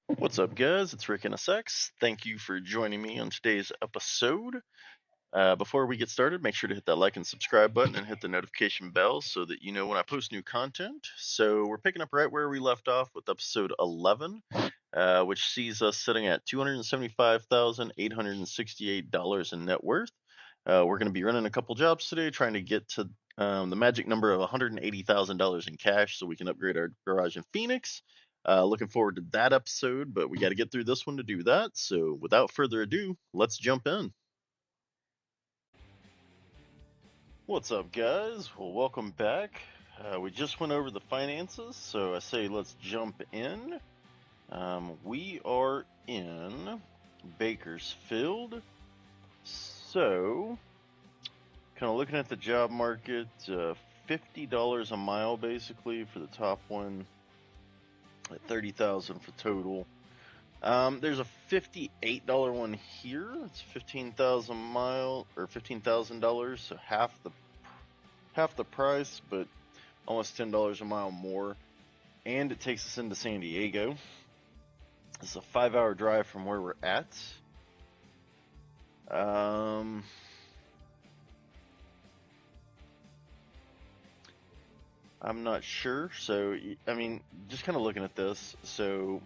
What's up, guys? It's Rick NSX. Thank you for joining me on today's episode. Before we get started, make sure to hit that like and subscribe button and hit the notification bell so that you know when I post new content. So we're picking up right where we left off with episode 11, which sees us sitting at $275,868 in net worth. We're going to be running a couple jobs today, trying to get to the magic number of $180,000 in cash so we can upgrade our garage in Phoenix. Looking forward to that episode, but we got to get through this one to do that. So without further ado, let's jump in. What's up, guys? Well, welcome back. We just went over the finances, so I say let's jump in. We are in Bakersfield. So, kind of looking at the job market, $50 a mile basically for the top one, at $30,000 for total. There's a $58 one here. It's 15,000 mile or $15,000, so half the price, but almost $10 a mile more. And it takes us into San Diego. It's a 5-hour drive from where we're at. I'm not sure. So, I mean, just kind of looking at this. So,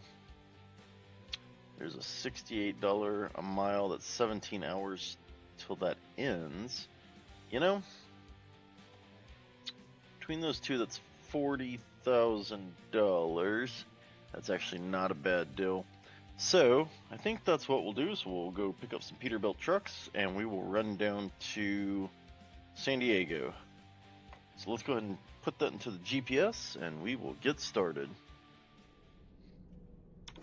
there's a $68 a mile. That's 17 hours till that ends. You know, between those two, that's $40,000. That's actually not a bad deal. So, I think that's what we'll do. So, we'll go pick up some Peterbilt trucks and we will run down to San Diego. So, let's go ahead and put that into the GPS and we will get started.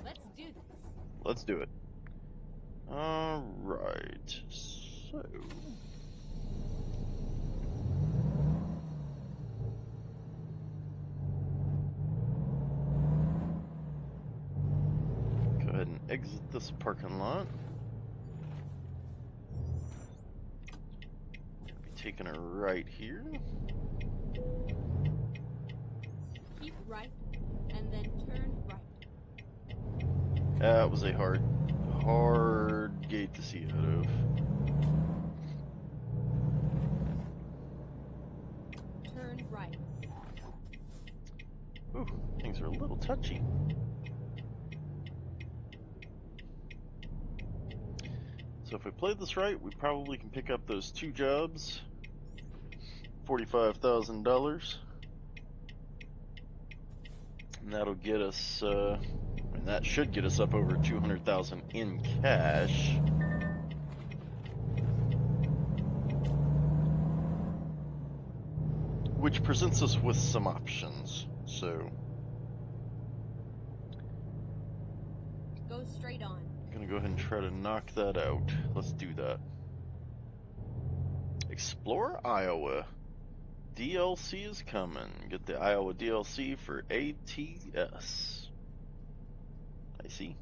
Let's do this. Let's do it. Alright, so... go ahead and exit this parking lot. We'll be taking a right here. Keep right, and then turn right. That was a hard gate to see out of. Turn right. Ooh, things are a little touchy. So if we play this right, we probably can pick up those two jobs. $45,000. And that'll get us, and that should get us up over $200,000 in cash. Which presents us with some options. So, Go straight on. I'm gonna go ahead and try to knock that out. Let's do that. Explore Iowa. DLC is coming. Get the Iowa DLC for ATS. I see.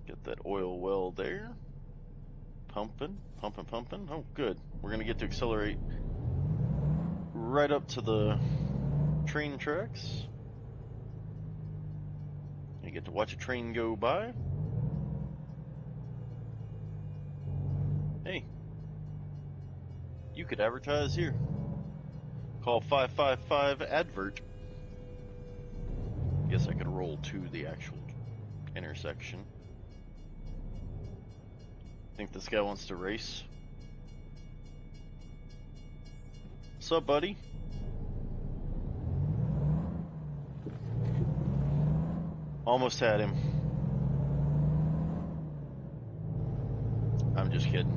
Get that oil well there. Pumping. Oh, good. We're gonna get to accelerate right up to the train tracks. You get to watch a train go by. Hey, you could advertise here. Call 555 advert. Guess I could roll to the actual intersection. Think this guy wants to race? Sup, buddy? Almost had him. I'm just kidding.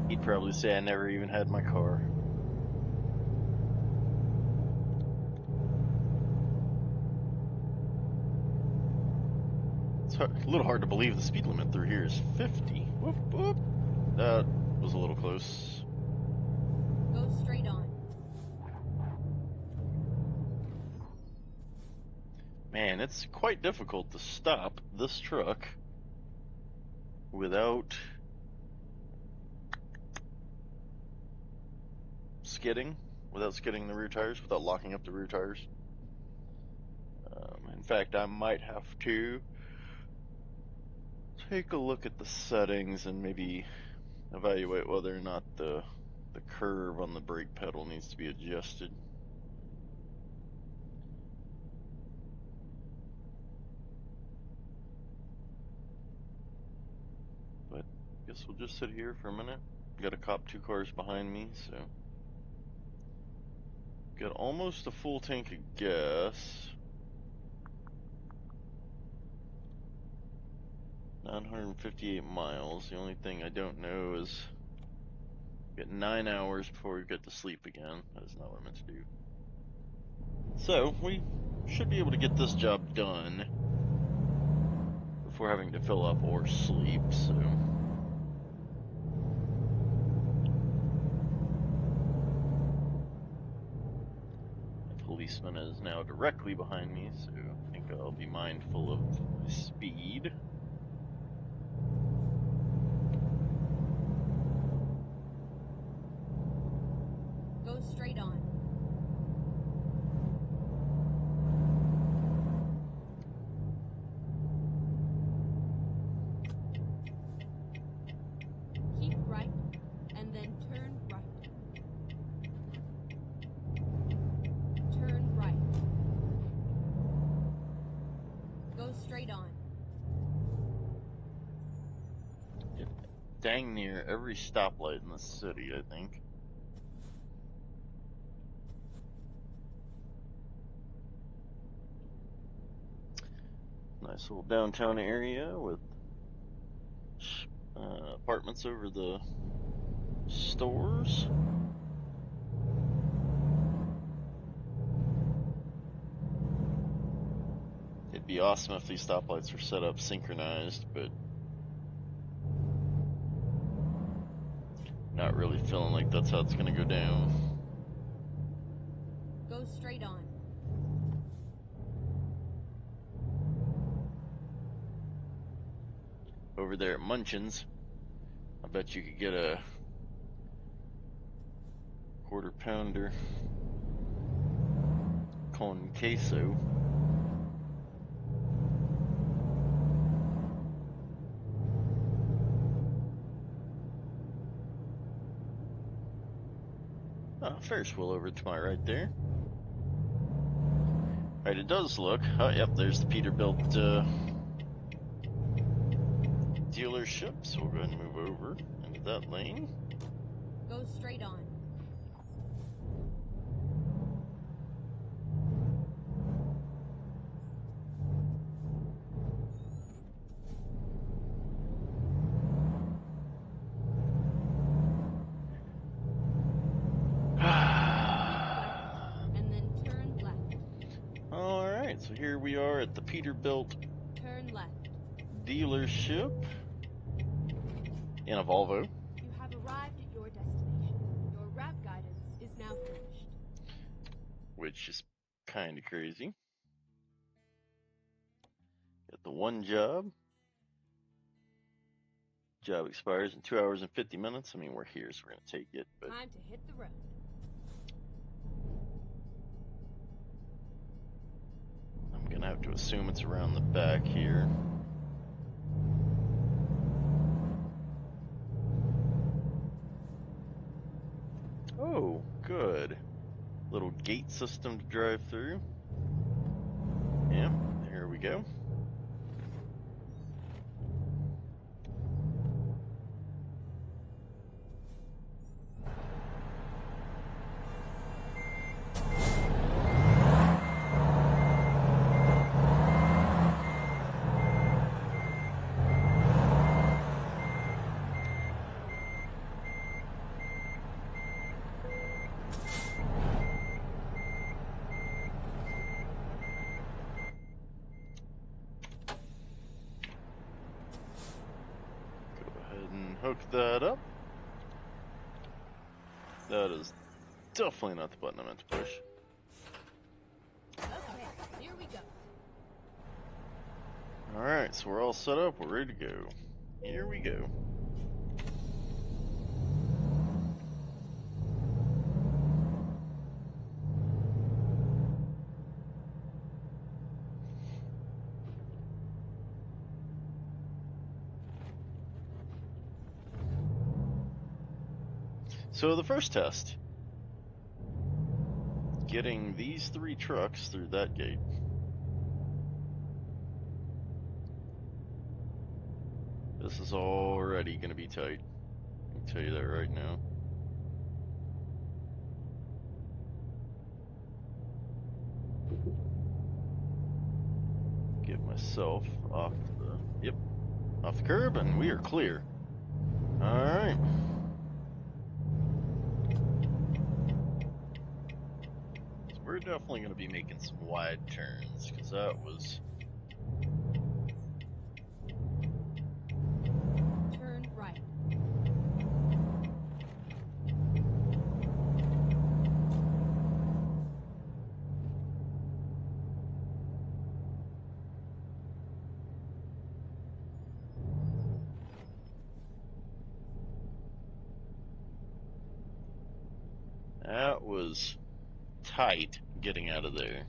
He'd probably say I never even had my car. It's a little hard to believe the speed limit through here is 50. Whoop, whoop. That was a little close. Go straight on. Man, it's quite difficult to stop this truck without skidding. without skidding the rear tires, without locking up the rear tires. In fact, I might have to take a look at the settings and maybe evaluate whether or not the curve on the brake pedal needs to be adjusted. But I guess we'll just sit here for a minute. Got a cop 2 cars behind me, so got almost a full tank of gas. 958 miles. The only thing I don't know is get 9 hours before we get to sleep again. That is not what I meant to do. So we should be able to get this job done before having to fill up or sleep. So the policeman is now directly behind me, so I think I'll be mindful of my speed. Go straight on. Keep right, and then turn right. Turn right. Go straight on. Hit dang near every stoplight in the city, I think. Nice little downtown area with apartments over the stores. It'd be awesome if these stoplights were set up synchronized, but not really feeling like that's how it's going to go down. Go straight on. Over there at Munchin's, I bet you could get a quarter pounder con queso. Ferris wheel over to my right there. Alright, it does look. Oh, yep, there's the Peterbilt dealership, so we'll go ahead and move over into that lane. Go straight on. And then turn left. Alright, so here we are at the Peterbilt Turn left. dealership in a Volvo. You have arrived at your destination. Your route guidance is now finished. Which is kind of crazy. Got the one job. Job expires in 2 hours and 50 minutes. I mean, we're here, so we're going to take it. But Time to hit the road. I'm going to have to assume it's around the back here. Oh, good. Little gate system to drive through. Yep, here we go. Go ahead and hook that up. That is definitely not the button I meant to push. Okay, here we go. Alright, so we're all set up. We're ready to go. Here we go. So the first test, getting these 3 trucks through that gate. This is already going to be tight. I can tell you that right now. Get myself off off the curb, and we are clear. All right. So we're definitely going to be making some wide turns, because that was... Turn right. That was tight getting out of there.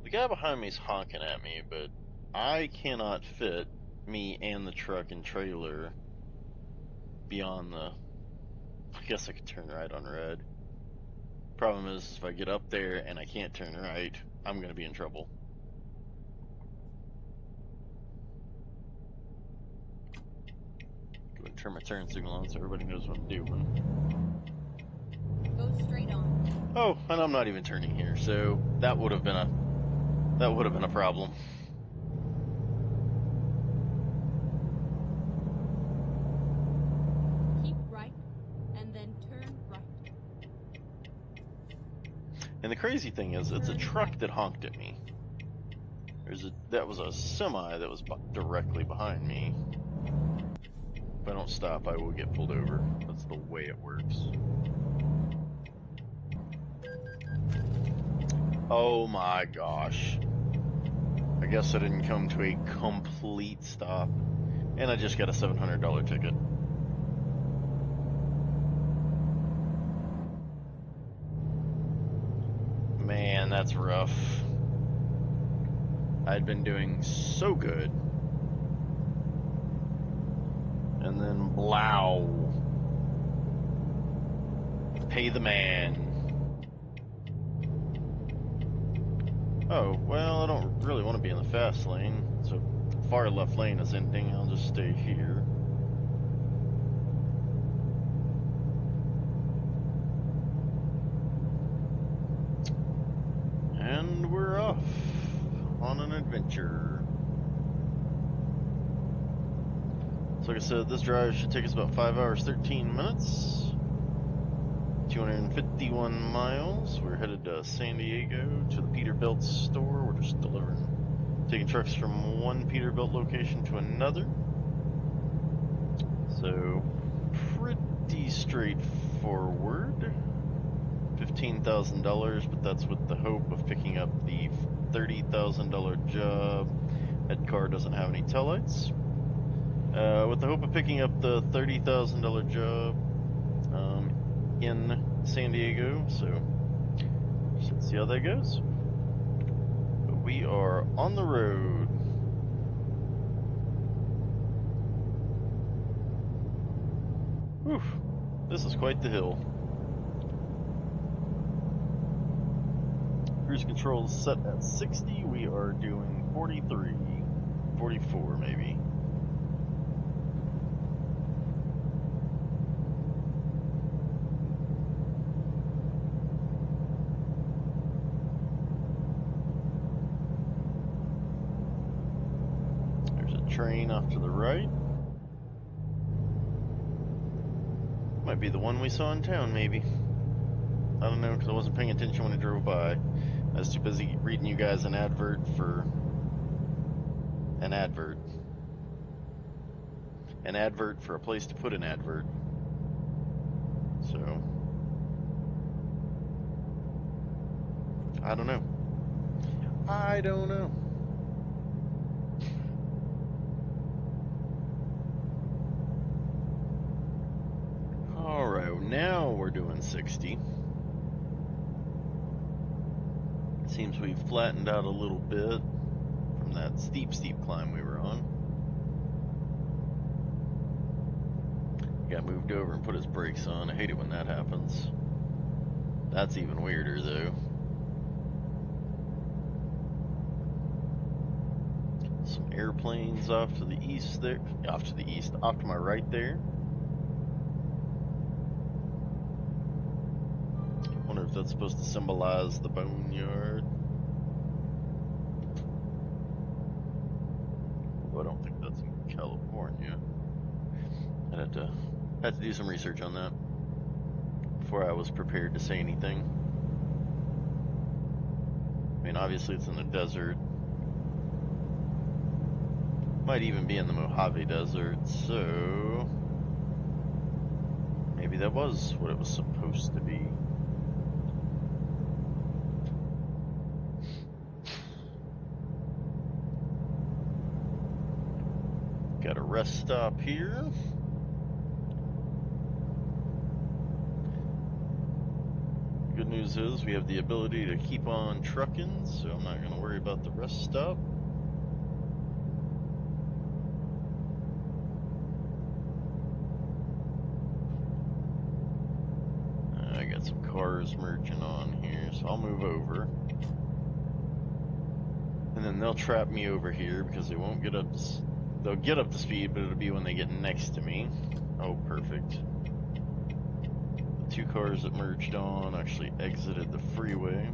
The guy behind me is honking at me, but I cannot fit me and the truck and trailer beyond the... I guess I could turn right on red. Problem is if I get up there and I can't turn right, I'm going to be in trouble. Go and turn my turn signal on so everybody knows what I'm doing. Go straight on. Oh, and I'm not even turning here, so that would have been a problem. Keep right, and then turn right. And the crazy thing is, it's a Turn truck right. that honked at me. That was a semi that was directly behind me. If I don't stop, I will get pulled over. That's the way it works. Oh my gosh. I guess I didn't come to a complete stop. And I just got a $700 ticket. Man, that's rough. I'd been doing so good. And then blow. Pay the man. Oh, well, I don't really want to be in the fast lane, so far left lane is ending. I'll just stay here. And we're off on an adventure. So like I said, this drive should take us about 5 hours, 13 minutes. 251 miles. We're headed to San Diego to the Peterbilt store. We're just taking trucks from one Peterbilt location to another. So, pretty straightforward. $15,000, but that's with the hope of picking up the $30,000 job. That car doesn't have any taillights. With the hope of picking up the $30,000 job in San Diego, so should see how that goes. But we are on the road. Whew, this is quite the hill. Cruise control is set at 60. We are doing 43, 44 maybe. There's a train off to the right. Might be the one we saw in town, maybe. I don't know, because I wasn't paying attention when I drove by. I was too busy reading you guys an advert for an advert. An advert for a place to put an advert. So, I don't know. I don't know. Alright, now we're doing 60. Seems we've flattened out a little bit from that steep climb we were on. Got moved over and put his brakes on. I hate it when that happens. That's even weirder though. Some airplanes off to the east there. Off to the east. Off to my right there. Wonder if that's supposed to symbolize the boneyard. Although I don't think that's in California. I'd have to do some research on that before I was prepared to say anything. I mean, obviously it's in the desert. Might even be in the Mojave Desert, so maybe that was what it was supposed to be. Got a rest stop here. Good news is we have the ability to keep on trucking, so I'm not going to worry about the rest stop. I got some cars merging on here, so I'll move over. And then they'll trap me over here because they won't get up to, they'll get up to speed, but it'll be when they get next to me. Oh, perfect. The two cars that merged on actually exited the freeway,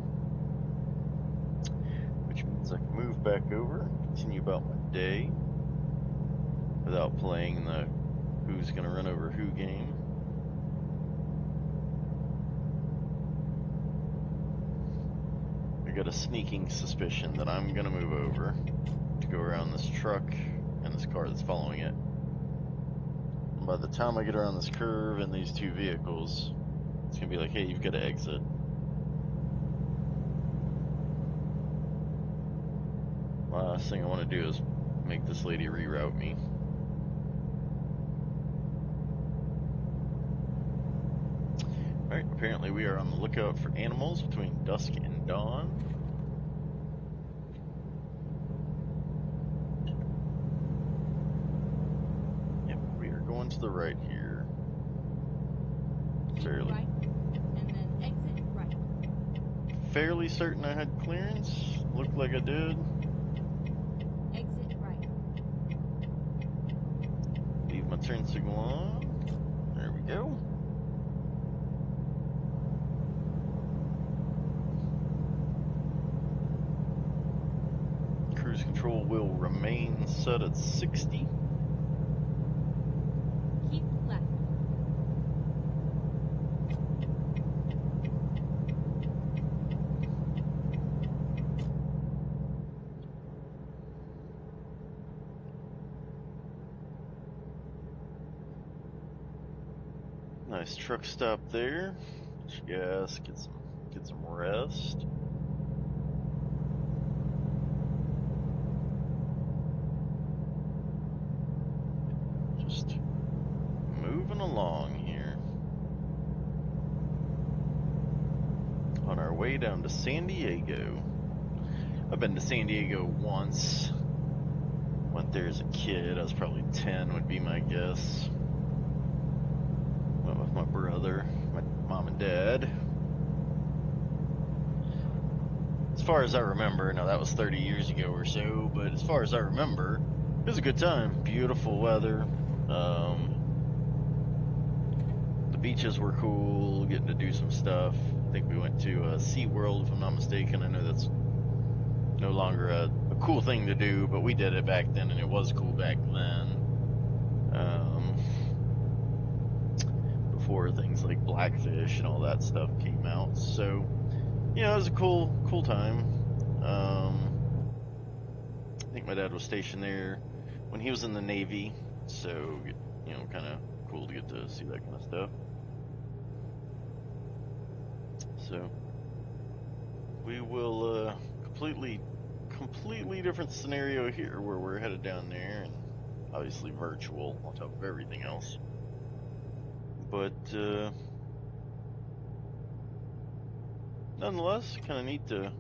which means I can move back over and continue about my day without playing the who's gonna run over who game. I got a sneaking suspicion that I'm gonna move over to go around this truck and this car that's following it. And by the time I get around this curve and these two vehicles, it's gonna be like, hey, you've got to exit. Last thing I want to do is make this lady reroute me. Alright, apparently we are on the lookout for animals between dusk and dawn. Yep, we are going to the right here. Keep right, and then exit right. Fairly certain I had clearance. Looked like I did. Exit right. Leave my turn signal on. There we go. Cruise control will remain set at 60. Keep left. Nice truck stop there. Gas, get some rest. Just moving along here. On our way down to San Diego. I've been to San Diego once. Went there as a kid. I was probably 10 would be my guess. Went with my brother, my mom and dad. As far as I remember, now that was 30 years ago or so, but as far as I remember, it was a good time. Beautiful weather. The beaches were cool, getting to do some stuff. I think we went to SeaWorld, if I'm not mistaken. I know that's no longer a cool thing to do, but we did it back then, and it was cool back then. Before things like Blackfish and all that stuff came out. So, you know, it was a cool time. I think my dad was stationed there when he was in the Navy, so, you know, kind of cool to get to see that kind of stuff. So, we will completely different scenario here where we're headed down there, and obviously virtual on top of everything else. But nonetheless, kind of neat to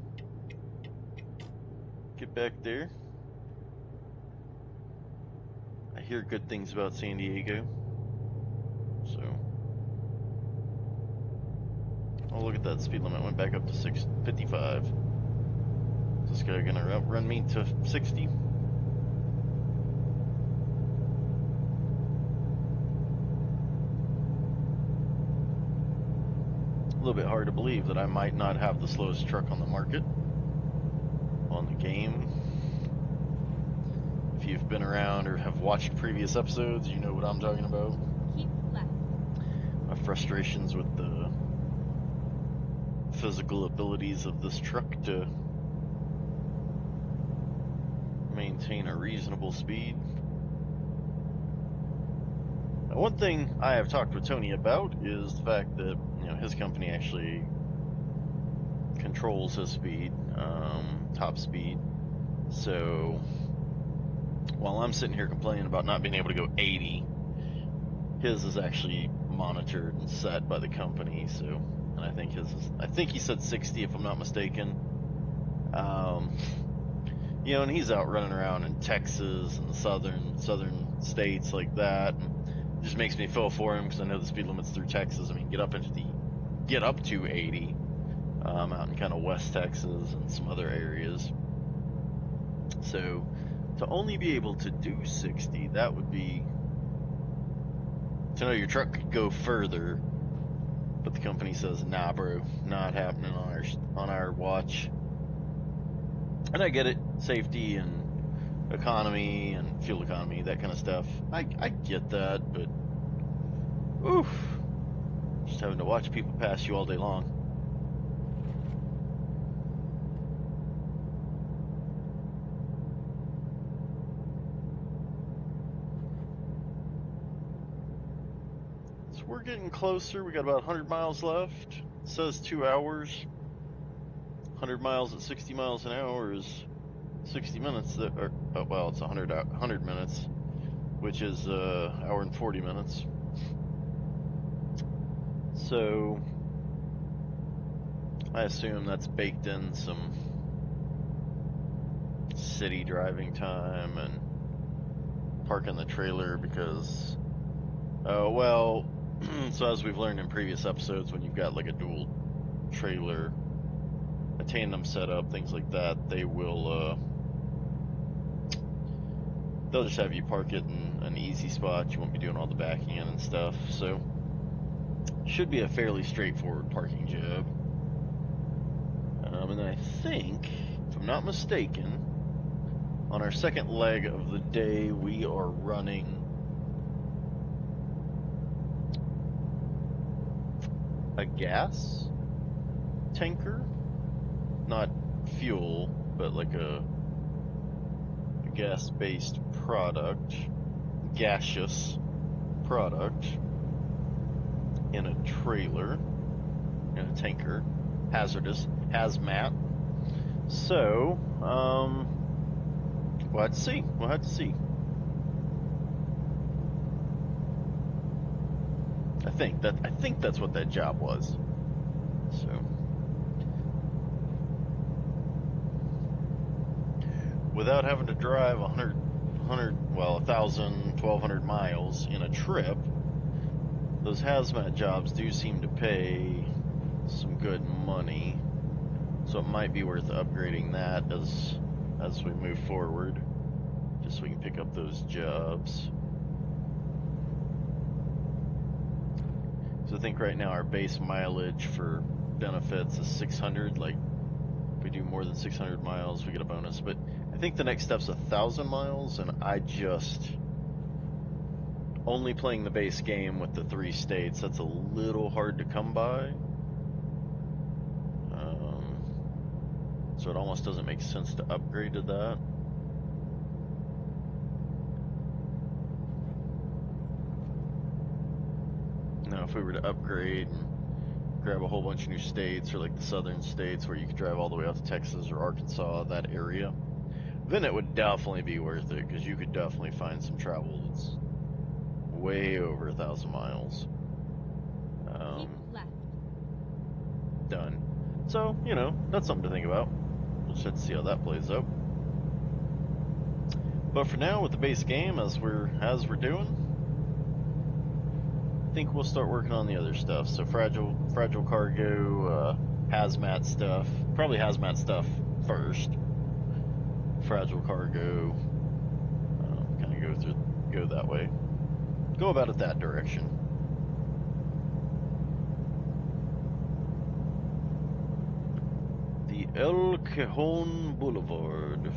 get back there. hear good things about San Diego. So, oh, look at that. Speed limit went back up to 655. Is this guy gonna outrun me to 60? A little bit hard to believe that I might not have the slowest truck on the market, on the game. If you've been around or have watched previous episodes, you know what I'm talking about. Keep left. My frustrations with the physical abilities of this truck to maintain a reasonable speed. Now, one thing I have talked with Tony about is the fact that his company actually controls his speed, top speed. So while I'm sitting here complaining about not being able to go 80, his is actually monitored and set by the company. So, and I think I think he said 60 if I'm not mistaken. And he's out running around in Texas and the southern states like that, and it just makes me feel for him because I know the speed limit's through Texas. I mean, get up to 80, out in kind of West Texas and some other areas. So to only be able to do 60, that would be to know your truck could go further, but the company says, nah, bro, not happening on our watch. And I get it, safety and economy and fuel economy, that kind of stuff. I get that, but oof, just having to watch people pass you all day long. So we're getting closer. We got about 100 miles left. It says 2 hours. 100 miles at 60 miles an hour is 60 minutes. It's 100 minutes, which is hour and 40 minutes. So I assume that's baked in some city driving time and parking the trailer because, so as we've learned in previous episodes, when you've got like a dual trailer, a tandem setup, things like that, they'll just have you park it in an easy spot. You won't be doing all the backing in and stuff. So should be a fairly straightforward parking job. And I think, if I'm not mistaken, on our second leg of the day, we are running a gas tanker, not fuel, but like a gas-based product, gaseous product in a trailer, in a tanker, hazardous, hazmat. So, we'll have to see. We'll have to see. I think that's what that job was. So, without having to drive 1,000, 1,200 miles in a trip, those hazmat jobs do seem to pay some good money. So it might be worth upgrading that as we move forward, just so we can pick up those jobs. So I think right now our base mileage for benefits is 600. Like if we do more than 600 miles, we get a bonus. But I think the next step's 1,000 miles, and I just only playing the base game with the 3 states. That's a little hard to come by. So it almost doesn't make sense to upgrade to that. Now, if we were to upgrade and grab a whole bunch of new states, or like the southern states where you could drive all the way out to Texas or Arkansas, that area, then it would definitely be worth it, because you could definitely find some travel that's way over 1,000 miles. Keep left. Done. So, that's something to think about. We'll just have to see how that plays out. But for now, with the base game as we're doing, I think we'll start working on the other stuff. So fragile cargo, hazmat stuff. Probably hazmat stuff first. Fragile cargo. Kind of go that way. Go about it that direction. The El Cajon Boulevard.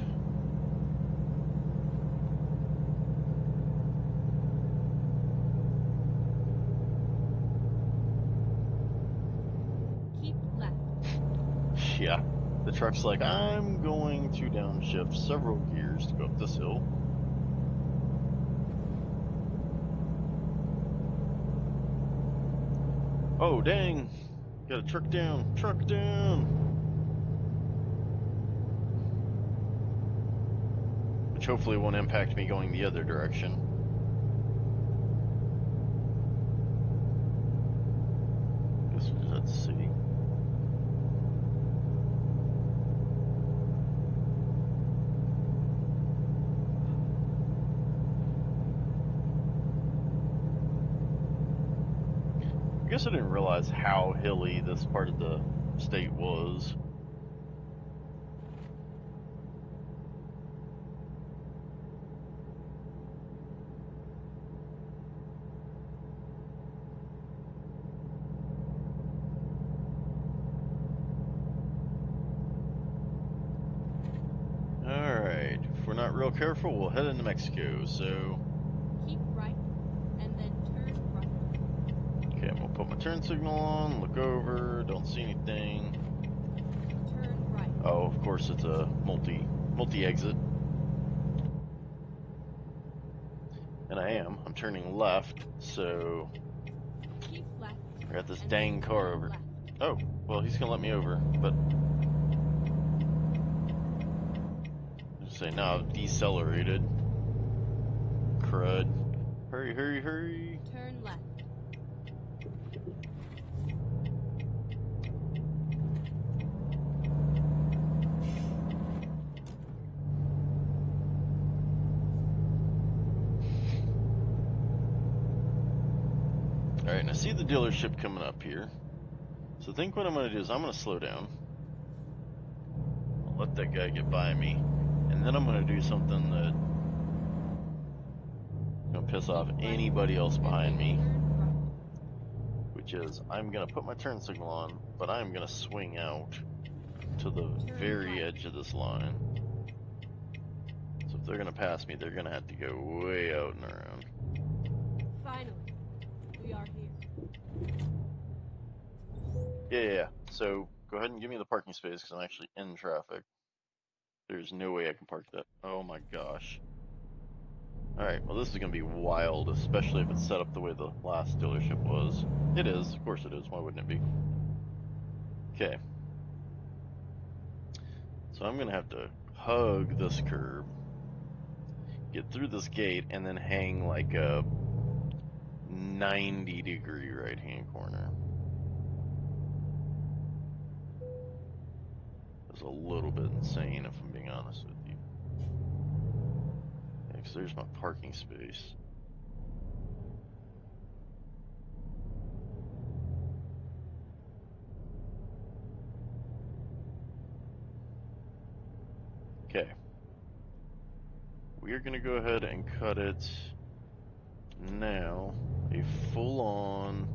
Keep left. Yeah. The truck's like, I'm going to downshift several gears to go up this hill. Oh, dang. Got a truck down. Truck down. Which hopefully won't impact me going the other direction. Let's see. I guess I didn't realize how hilly this part of the state was. Alright, if we're not real careful, we'll head into Mexico, so... Keep right, and then turn right. Okay, I'm gonna put my turn signal on, look over, don't see anything. Turn right. Oh, of course it's a multi-exit. And I'm turning left, so... Keep left. I got this and dang then car turn over. left. Oh, well, he's gonna let me over, but... Just say, no, I've decelerated. Crud. Hurry, hurry, hurry. Turn left. Alright, and I see the dealership coming up here. So I think what I'm going to do is I'm going to slow down. I'll let that guy get by me. And then I'm going to do something that is going to piss off anybody else behind me. Which is, I'm going to put my turn signal on, but I'm going to swing out to the very edge of this line. So if they're going to pass me, they're going to have to go way out and around. Finally, we are here. Yeah. So go ahead and give me the parking space because I'm actually in traffic. There's no way I can park that. Oh my gosh. Alright, well this is going to be wild, especially if it's set up the way the last dealership was. It is, of course it is, why wouldn't it be? Okay. So I'm going to have to hug this curb, get through this gate, and then hang like a 90-degree right-hand corner. It's a little bit insane if I'm being honest with you. Yeah, 'cause there's my parking space. Okay. We're going to go ahead and cut it now. A full-on...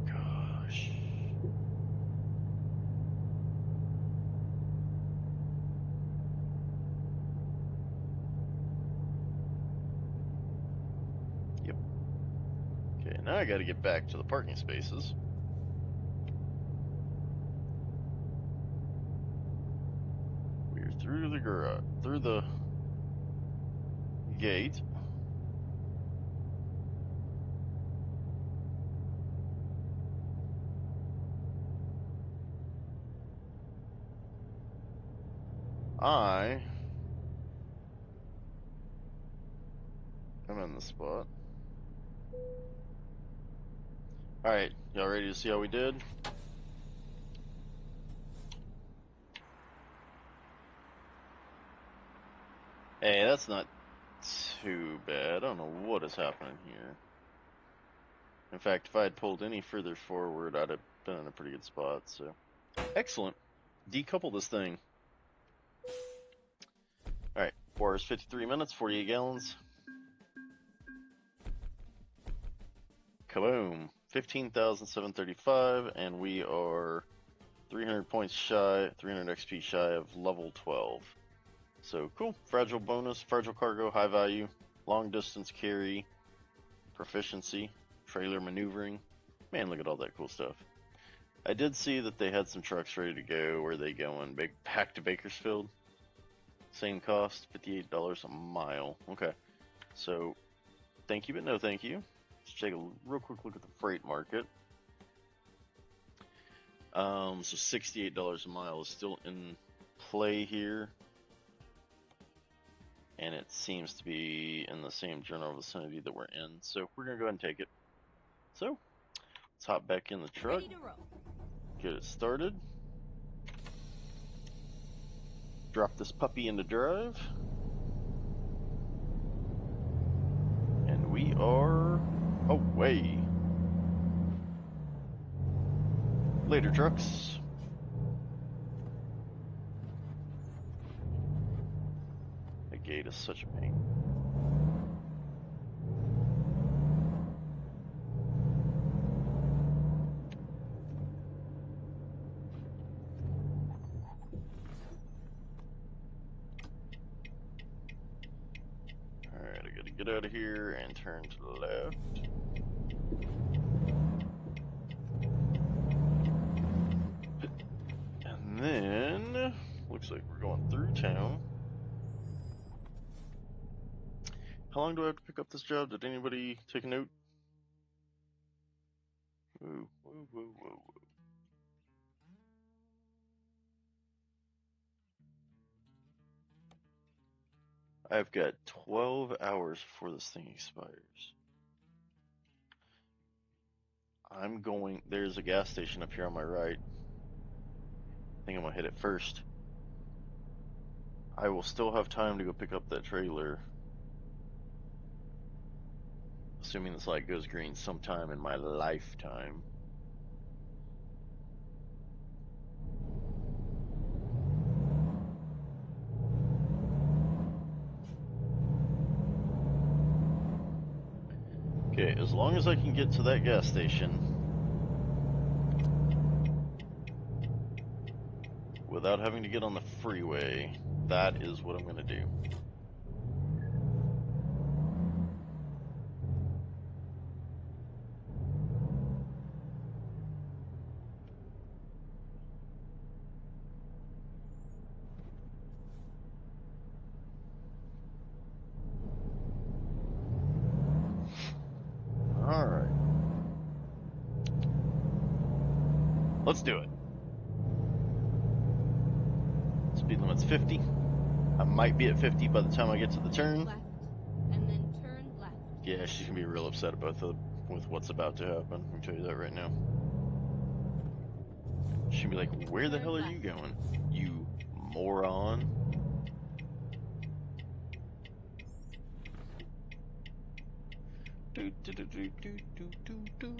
Gosh. Yep. Okay, now I got to get back to the parking spaces. We're through the garage, through the gate. I am in the spot. All right, y'all ready to see how we did? Hey, that's not too bad. I don't know what is happening here. In fact, if I had pulled any further forward, I'd have been in a pretty good spot. So, excellent. Decouple this thing. All right, 4 hours 53 minutes, 48 gallons. Kaboom! 15,735, and we are 300 points shy, 300 XP shy of level 12. So cool. Fragile bonus, fragile cargo, high value, long distance carry, proficiency, trailer maneuvering. Man, look at all that cool stuff. I did see that they had some trucks ready to go. Where are they going? Back to Bakersfield. Same cost, $58 a mile. Okay. So, thank you, but no thank you. Let's take a real quick look at the freight market. So $68 a mile is still in play here. And it seems to be in the same general vicinity that we're in. So we're going to go ahead and take it. So let's hop back in the truck, Ready to roll. get it started, drop this puppy into drive, and we are away. Later, trucks. The gate is such a pain. Alright, I gotta get out of here and turn to the left. And then, looks like we're going through town. How long do I have to pick up this job? Did anybody take a note? Whoa, whoa, whoa, whoa. I've got 12 hours before this thing expires. There's a gas station up here on my right. I think I'm gonna hit it first. I will still have time to go pick up that trailer, assuming this light goes green sometime in my lifetime. Okay, as long as I can get to that gas station without having to get on the freeway, that is what I'm gonna do. Alright. Let's do it. Speed limit's 50. I might be at 50 by the time I get to the turn. Left, and then turn left. Yeah, she's gonna be real upset with what's about to happen. I can tell you that right now. She'll be like, where the Turn hell are left. you going? You moron. Do, do, do, do, do, do, do, do.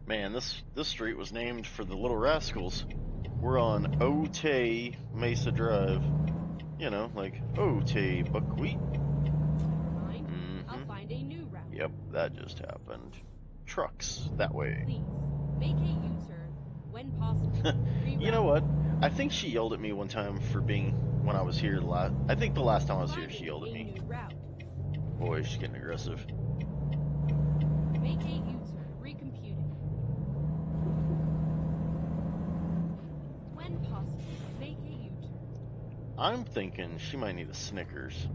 Man, this street was named for the Little Rascals. We're on Otay Mesa Drive. You know, like Otay Buckwheat. Never mind. I'll Mm-hmm. find a new route. Yep, that just happened. Trucks, that way. Please, make a U-turn when possible. You know Reroute. what? I think she yelled at me one time for being, when I was here last, I think the last time I was here, she Finding yelled at a me. new route. Boy, she's getting aggressive. Make a U-turn. Recomputing. When possible, make a U-turn. I'm thinking she might need a Snickers.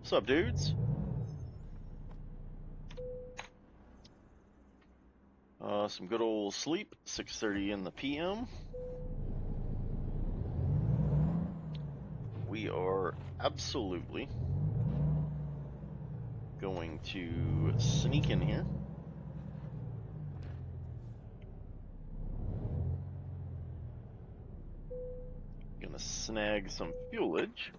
What's up, dudes? Some good old sleep, 6:30 in the PM. We we are absolutely going to sneak in here. Gonna snag some fuelage.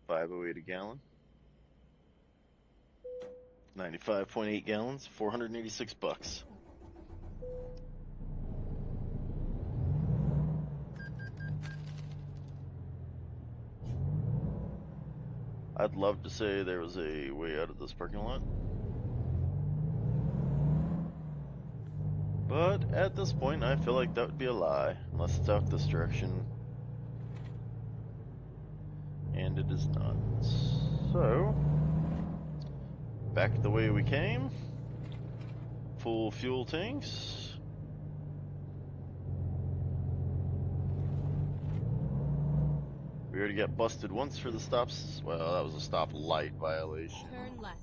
$5.08 a gallon. 95.8 gallons, $486. I'd love to say there was a way out of this parking lot. But at this point, I feel like that would be a lie, unless it's out this direction. And it is not. So, back the way we came. Full fuel tanks. We already got busted once for the stops. Well, that was a stop light violation. Turn left.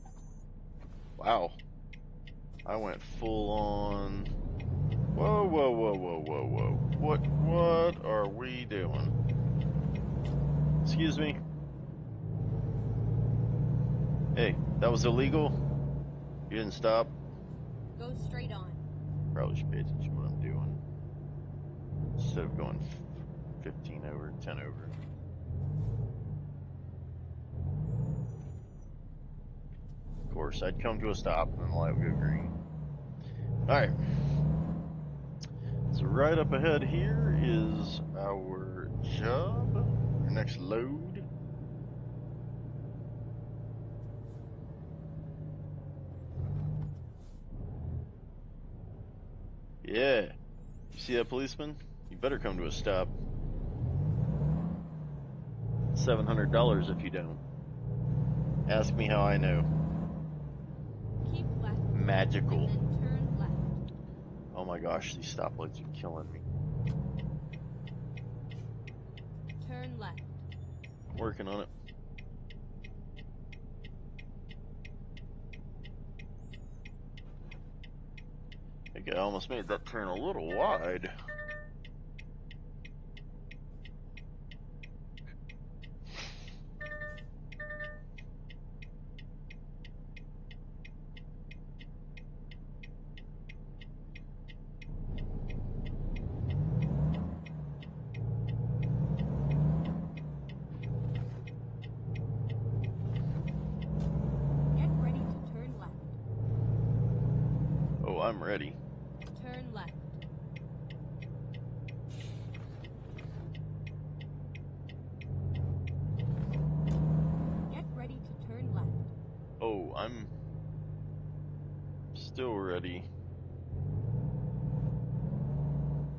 Wow. I went full on. Whoa, whoa, whoa, whoa, whoa, whoa. What are we doing? Excuse me. Hey, that was illegal. You didn't stop. Go straight on. Probably should pay attention to what I'm doing. Instead of going 15 over, 10 over. Of course, I'd come to a stop and then the light would go green. Alright. So right up ahead here is our job. Our next load. Yeah. You see that policeman? You better come to a stop. $700 if you don't. Ask me how I know. Keep left. Magical. And then turn left. Oh my gosh, these stoplights are killing me. Turn left. Working on it. I think I almost made that turn a little wide. Get ready to turn left. Oh, I'm ready. Turn left. Get ready to turn left. Oh, I'm still ready.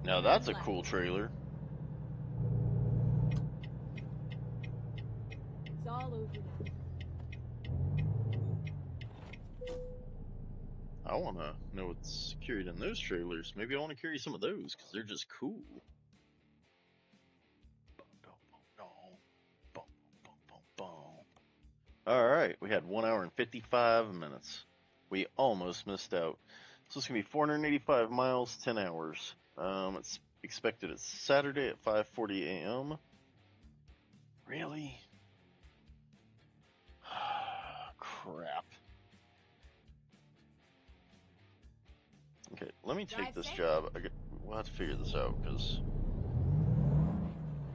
Now that's a cool trailer. It's all over now. I want to know what's carried in those trailers. Maybe I want to carry some of those because they're just cool. All right, we had 1 hour and 55 minutes. We almost missed out. So it's gonna be 485 miles, 10 hours. It's expected it's Saturday at 5:40 a.m. Really? Crap. Okay, let me take this job. We'll have to figure this out because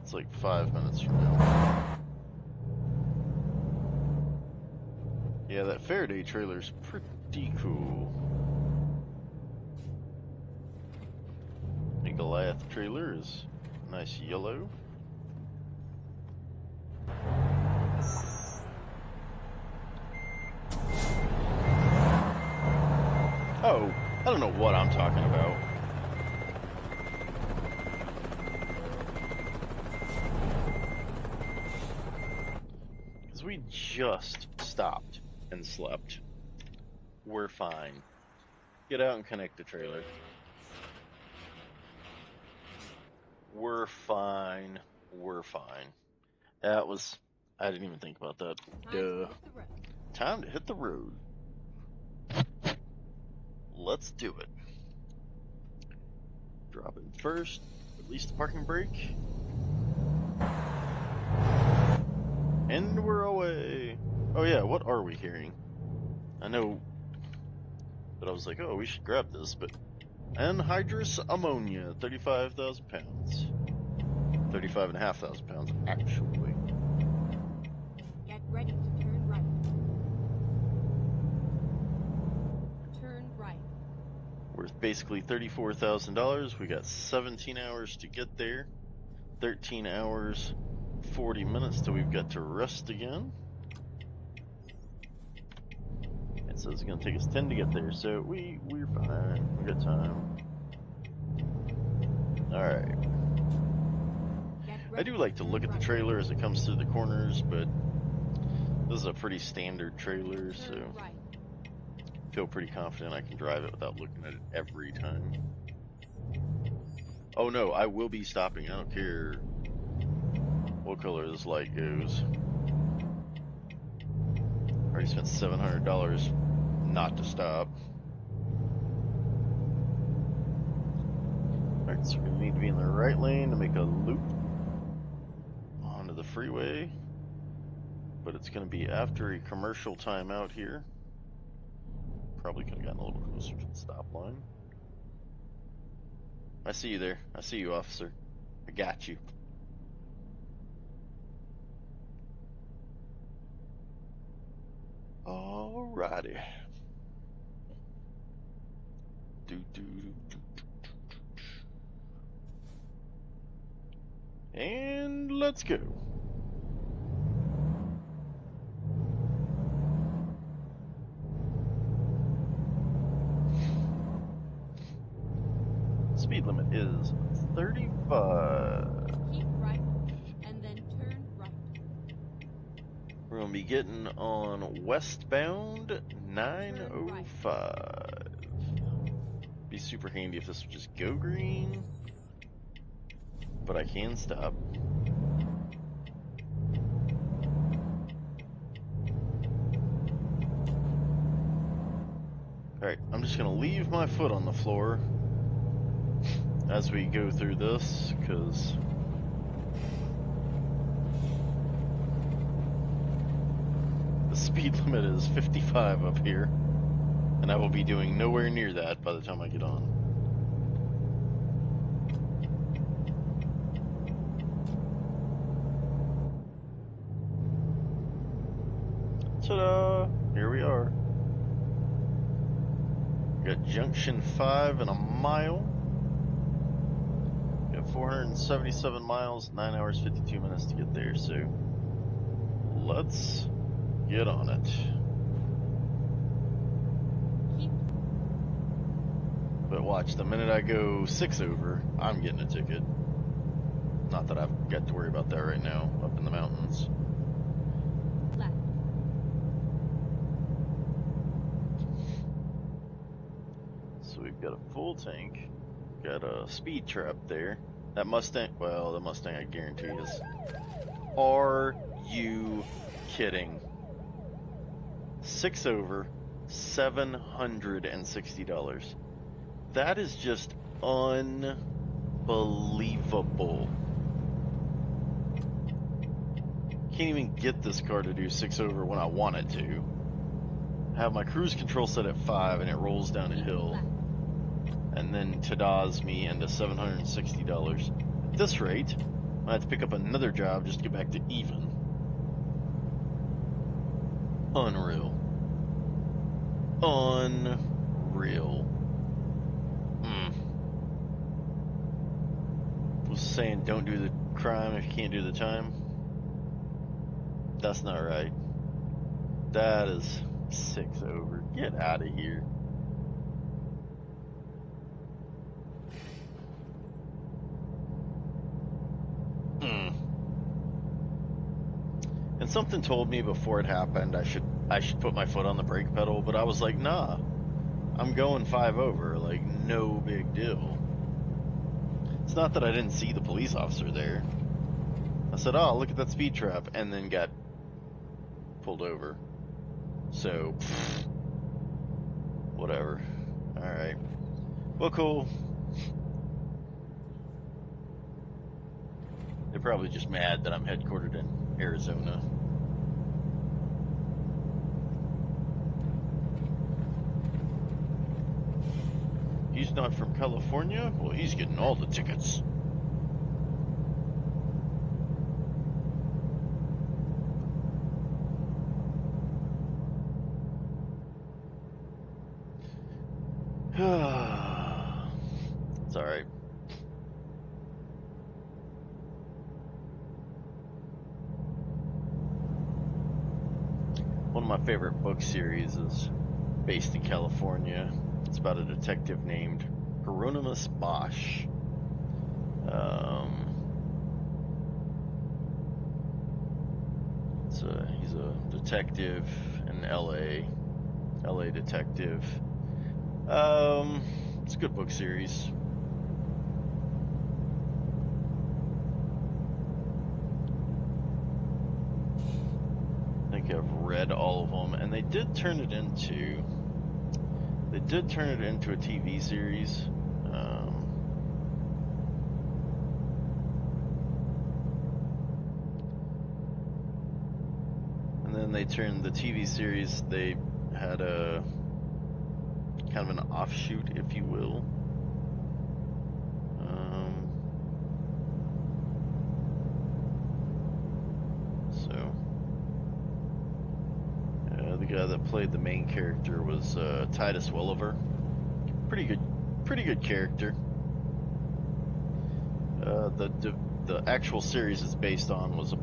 it's like 5 minutes from now. Yeah, that Faraday trailer's pretty cool. The Goliath trailer is nice yellow. Oh, I don't know what I'm talking about. Because we just stopped and slept. We're fine. Get out and connect the trailer. We're fine. We're fine. That was, I didn't even think about that. Duh. Time to hit the road. Let's do it. drop in first, release the parking brake, and we're away. Oh yeah, what are we hearing? I know, but I was like, oh, we should grab this, but anhydrous ammonia, 35,000 pounds. 35,500 pounds, actually. Get ready to turn right. Turn right. Worth basically $34,000. We got 17 hours to get there. 13 hours, 40 minutes till we've got to rest again. It says it's going to take us 10 to get there, so we're fine. We got time. Alright. I do like to look at the trailer as it comes through the corners, but this is a pretty standard trailer, so I feel pretty confident I can drive it without looking at it every time. Oh no, I will be stopping. I don't care what color this light goes. Already spent $700 not to stop. Alright, so we're going to need to be in the right lane to make a loop onto the freeway. But it's going to be after a commercial timeout here. Probably could have gotten a little closer to the stop line. I see you there. I see you, officer. I got you. Alrighty. And let's go. Speed limit is 35. Keep right and then turn right. We're going to be getting on westbound 905. Be super handy if this would just go green, but I can stop. Alright, I'm just going to leave my foot on the floor as we go through this, because the speed limit is 55 up here, and I will be doing nowhere near that by the time I get on. Ta-da! Here we are. Got junction 5 in a mile. Got 477 miles, 9 hours 52 minutes to get there, so let's get on it. But watch, the minute I go 6 over, I'm getting a ticket. Not that I've got to worry about that right now, up in the mountains. Left. So we've got a full tank, got a speed trap there. That Mustang, well, the Mustang I guarantee is. Are you kidding? 6 over, $760. That is just unbelievable. Can't even get this car to do 6 over when I want it to. Have my cruise control set at 5 and it rolls down a hill. And then ta-da's me into $760. At this rate, I have to pick up another job just to get back to even. Unreal. Unreal. Was saying don't do the crime if you can't do the time. That's not right. That is 6 over. Get out of here. And something told me before it happened I should put my foot on the brake pedal, but I was like, nah. I'm going 5 over, like no big deal. It's not that I didn't see the police officer there. I said, oh, look at that speed trap, and then got pulled over. So, whatever. Alright. Well, cool. probably just mad that I'm headquartered in Arizona. He's not from California? Well, he's getting all the tickets. It's alright. One of my favorite book series is based in California. It's about a detective named Hieronymus Bosch. He's a detective in LA detective. It's a good book series. I think I've read all of them, and they did turn it into a TV series. And then they turned the TV series. They had a kind of an offshoot, if you will. The guy that played the main character was Titus Welliver. Pretty good character. The actual series it's based on was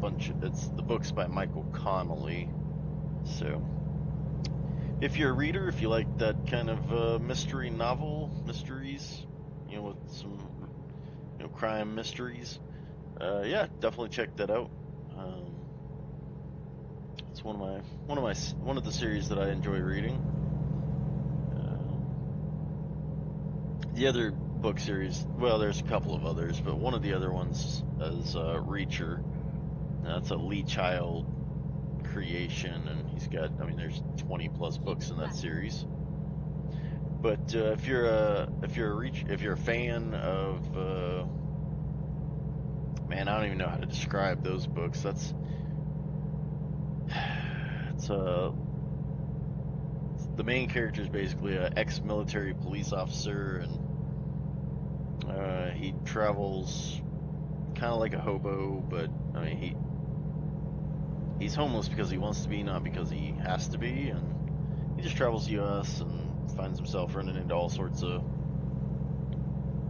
it's the books by Michael Connelly. So, if you're a reader, if you like that kind of mysteries, with some crime mysteries, yeah, definitely check that out. It's one of the series that I enjoy reading. The other book series, well, there's a couple of others, but one of the other ones is Reacher. That's a Lee Child creation, and there's 20 plus books in that series. But if you're a fan of, man, I don't even know how to describe those books. The main character is basically an ex-military police officer, and he travels kind of like a hobo, but he's homeless because he wants to be, not because he has to be, and he just travels the U.S. and finds himself running into all sorts of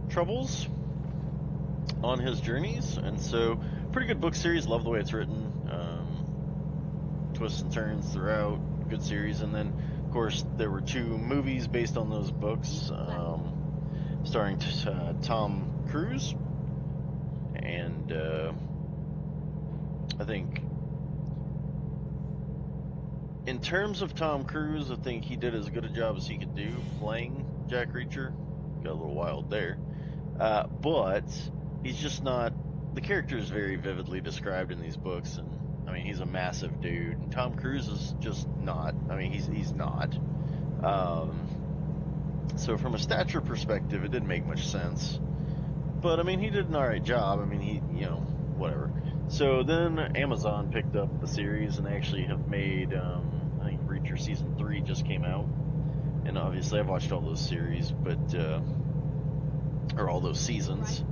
troubles on his journeys. And so, pretty good book series. Love the way it's written. Twists and turns throughout. Good series. And then, of course, there were 2 movies based on those books, starring Tom Cruise. And I think, in terms of Tom Cruise, I think he did as good a job as he could do playing Jack Reacher. Got a little wild there. But he's just not. The character is very vividly described in these books, and he's a massive dude. And Tom Cruise is just not. He's not. So from a stature perspective, it didn't make much sense. But he did an alright job. Whatever. So then Amazon picked up the series and actually have made. I think Reacher season 3 just came out, and obviously I've watched all those series, but or all those seasons.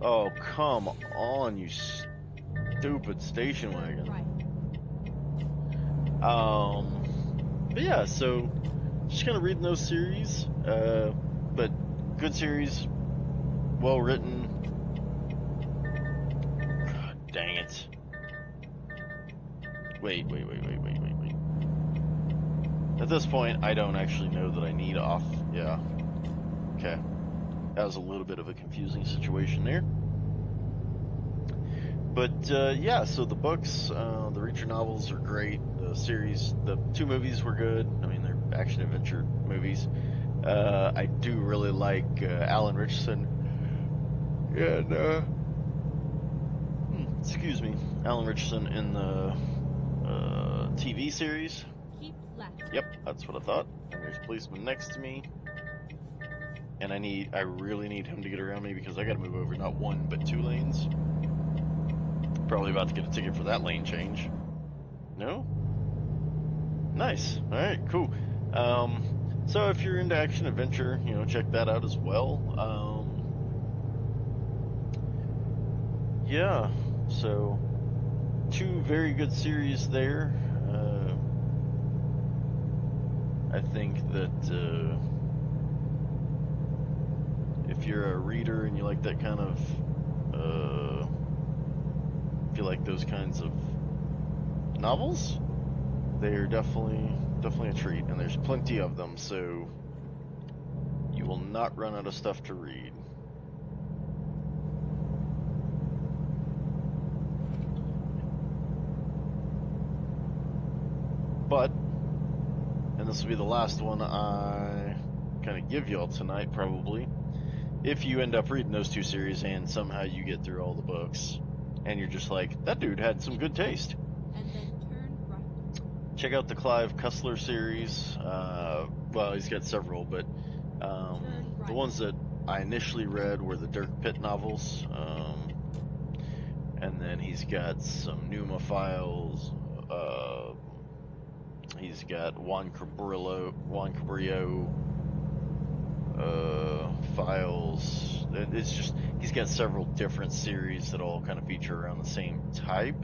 Oh, come on, you stupid station wagon. But yeah, so just kind of reading those series. But good series, well written. God dang it. Wait. At this point, I don't actually know that I need off. Yeah. Okay. That was a little bit of a confusing situation there. But yeah, so the books, the Reacher novels are great. The series, the 2 movies were good. They're action adventure movies. I do really like Alan Richardson, and excuse me, Alan Richardson in the TV series. Keep left. Yep, that's what I thought. And there's a policeman next to me. and I really need him to get around me because I got to move over not one but two lanes. Probably about to get a ticket for that lane change. No? Nice. All right, cool. So if you're into action adventure, check that out as well. Yeah. So two very good series there. I think that if you're a reader and you like that kind of, if you like those kinds of novels, they're definitely a treat, and there's plenty of them, so you will not run out of stuff to read. But, and this will be the last one I kind of give y'all tonight, probably. If you end up reading those two series and somehow you get through all the books, and you're just like, that dude had some good taste. And then turn right. Check out the Clive Cussler series. Well, he's got several, but the ones that I initially read were the Dirk Pitt novels. And then he's got some Numa files. He's got Juan Cabrillo files. It's just, he's got several different series that all kind of feature around the same type.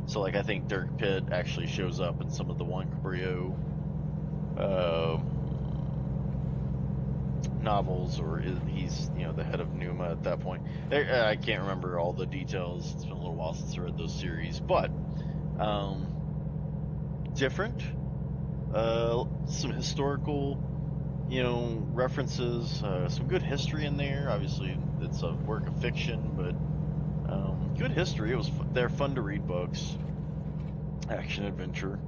So, like, I think Dirk Pitt actually shows up in some of the Juan Cabrillo novels, or he's the head of Numa at that point. I can't remember all the details. It's been a little while since I read those series, but different. Some historical, references. Some good history in there. Obviously, it's a work of fiction, but good history. They're fun to read books, action adventure,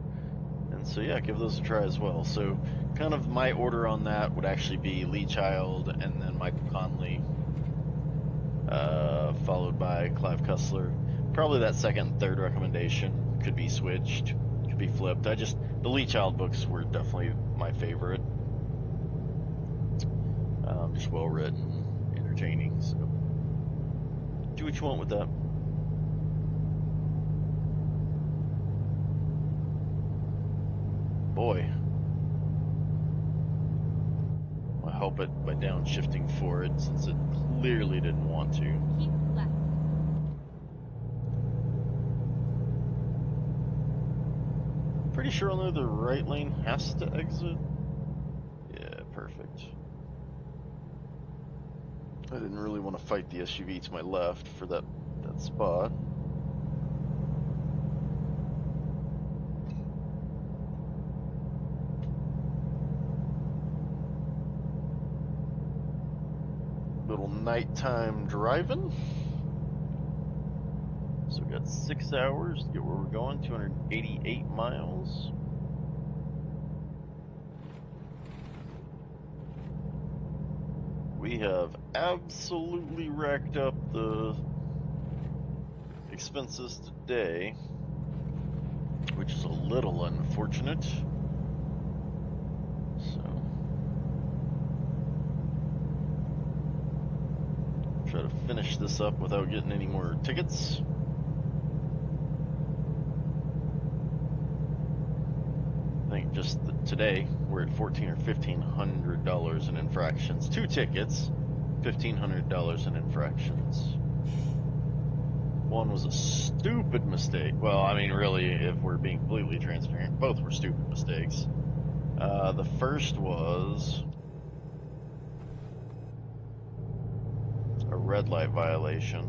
and so yeah, give those a try as well. So, kind of my order on that would actually be Lee Child and then Michael Conley, followed by Clive Cussler. Probably that second and third recommendation could be switched, could be flipped. The Lee Child books were definitely my favorite. Just well written, entertaining. So do what you want with that. Boy, I'll help it by downshifting for it since it clearly didn't want to. Keep left. Pretty sure I'll know the right lane has to exit. Yeah, perfect. I didn't really want to fight the SUV to my left for that spot. Little nighttime driving. So we got 6 hours to get where we're going, 288 miles. We have absolutely racked up the expenses today, which is a little unfortunate. So, try to finish this up without getting any more tickets. I think just today we're at $1,400 or $1,500 in infractions. 2 tickets, $1,500 in infractions. One was a stupid mistake. Well, I mean, really, if we're being completely transparent, both were stupid mistakes. The first was a red light violation,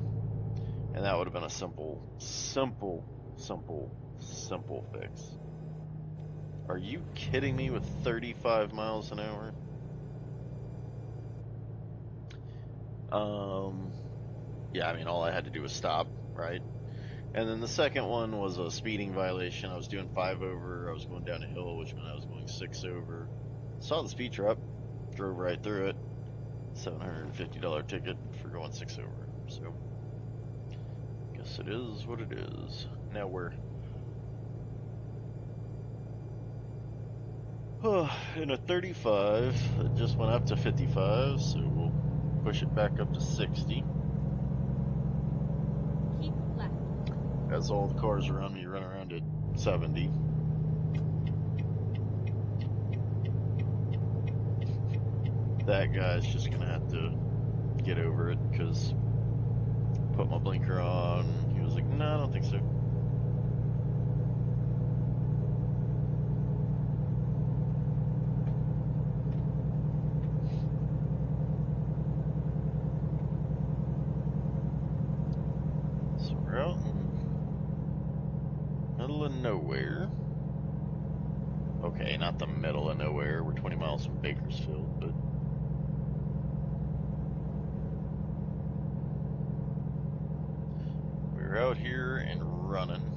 and that would have been a simple fix. Are you kidding me with 35 miles an hour? Yeah, I mean, all I had to do was stop, right? And then the second one was a speeding violation. I was doing 5 over. I was going down a hill, which meant I was going 6 over. Saw the speed trap, drove right through it. $750 ticket for going 6 over. So, guess it is what it is. Now we're in a 35, it just went up to 55, so we'll push it back up to 60. Keep left. As all the cars around me run around at 70. That guy's just gonna have to get over it, because put my blinker on, he was like, no, I don't think so. So we're out in the middle of nowhere. Okay, not the middle of nowhere. We're 20 miles from Bakersfield, but we're out here and running.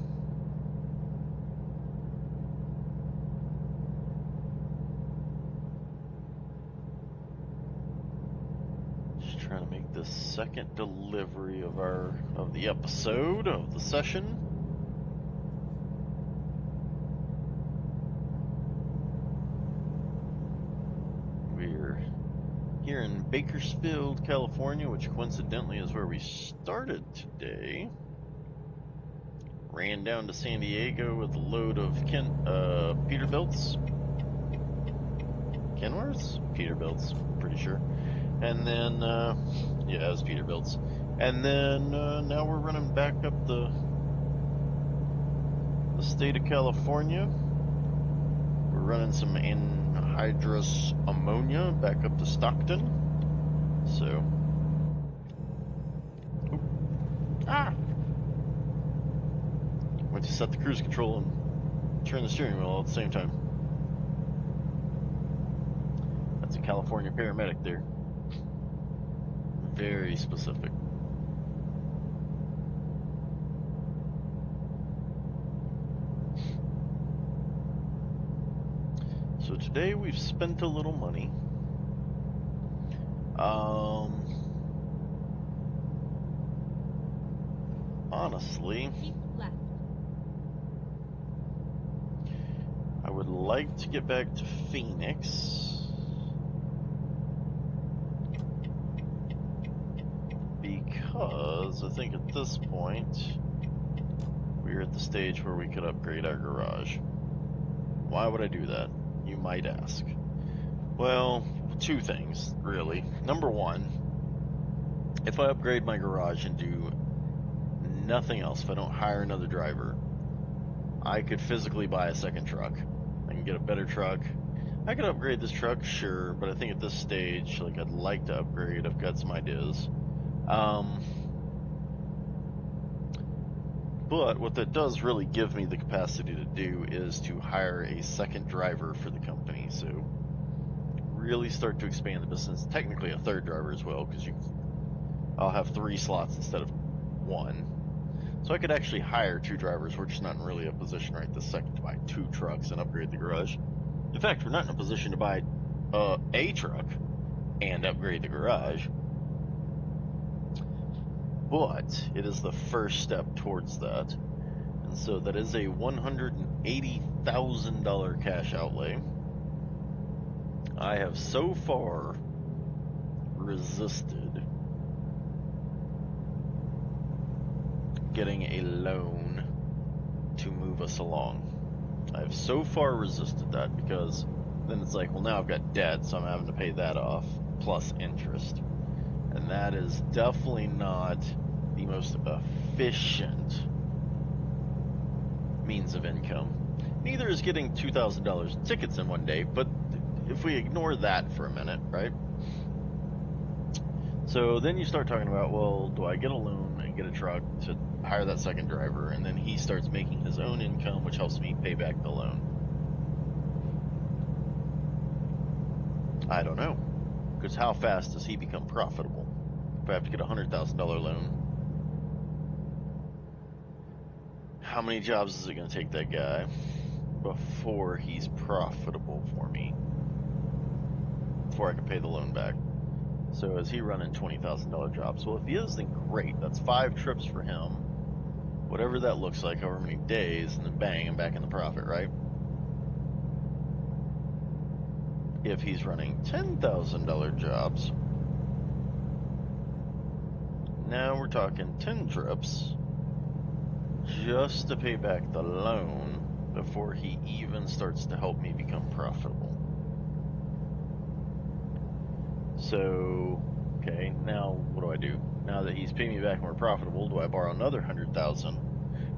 Just trying to make the second delivery of the episode of the session. We're here in Bakersfield, California, which coincidentally is where we started today. Ran down to San Diego with a load of Peterbilts. Kenworths? Peterbilts, pretty sure. And then, yeah, it was Peterbilts. And then now we're running back up the state of California. We're running some anhydrous ammonia back up to Stockton. So, went to set the cruise control and turn the steering wheel all at the same time. That's a California paramedic there. Very specific. So today we've spent a little money. Honestly, Keep left. I would like to get back to Phoenix because I think at this point we're at the stage where we could upgrade our garage. Why would I do that, you might ask? Well, two things, really. Number one, if I upgrade my garage and do nothing else, if I don't hire another driver, I could physically buy a second truck. I can get a better truck. I could upgrade this truck, sure, but I think at this stage, like, I'd like to upgrade. I've got some ideas. But what that does really give me the capacity to do is to hire a second driver for the company. So really start to expand the business. Technically a third driver as well, because I'll have 3 slots instead of 1. So I could actually hire 2 drivers. We're just not in really a position right this second to buy 2 trucks and upgrade the garage. In fact, we're not in a position to buy a truck and upgrade the garage. But it is the first step towards that. And so that is a $180,000 cash outlay. I have so far resisted getting a loan to move us along. I've so far resisted that because then it's like, well, now I've got debt, so I'm having to pay that off plus interest. And that is definitely not the most efficient means of income. Neither is getting $2,000 in tickets in one day, but if we ignore that for a minute, right? So then you start talking about, well, do I get a loan and get a truck to hire that second driver? And then he starts making his own income, which helps me pay back the loan. I don't know. Because how fast does he become profitable? If I have to get a $100,000 loan, how many jobs is it going to take that guy before he's profitable for me? Before I can pay the loan back? So is he running $20,000 jobs? Well, if he is, then great. That's 5 trips for him. Whatever that looks like, however many days, and then bang, I'm back in the profit, right? If he's running $10,000 jobs, now we're talking 10 trips just to pay back the loan before he even starts to help me become profitable. So, okay, now what do I do? Now that he's paying me back and we're profitable, do I borrow another 100,000,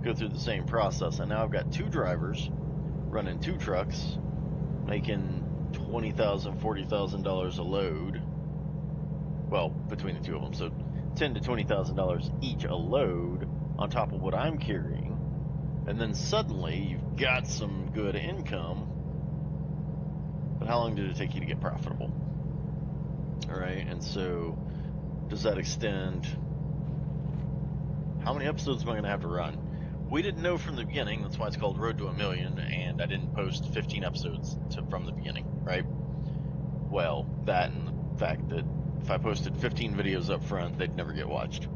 go through the same process, and now I've got two drivers running two trucks, making $20,000, $40,000 a load. Well, between the two of them, so $10,000 to $20,000 each a load on top of what I'm carrying, and then suddenly you've got some good income. But how long did it take you to get profitable? All right, and so does that extend? How many episodes am I going to have to run? We didn't know from the beginning. That's why it's called Road to a Million, and I didn't post 15 episodes from the beginning, right? Well, that and the fact that if I posted 15 videos up front, they'd never get watched.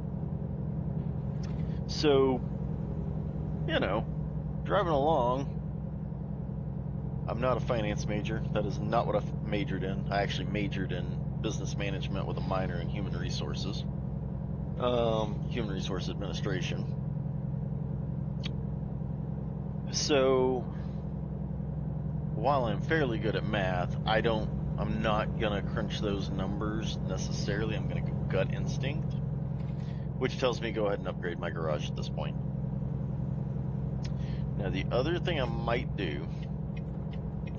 So, driving along, I'm not a finance major. That is not what I majored in. I actually majored in business management with a minor in human resources, human resource administration. So while I'm fairly good at math, I'm not gonna crunch those numbers necessarily. I'm gonna go gut instinct, which tells me go ahead and upgrade my garage at this point. Now the other thing I might do,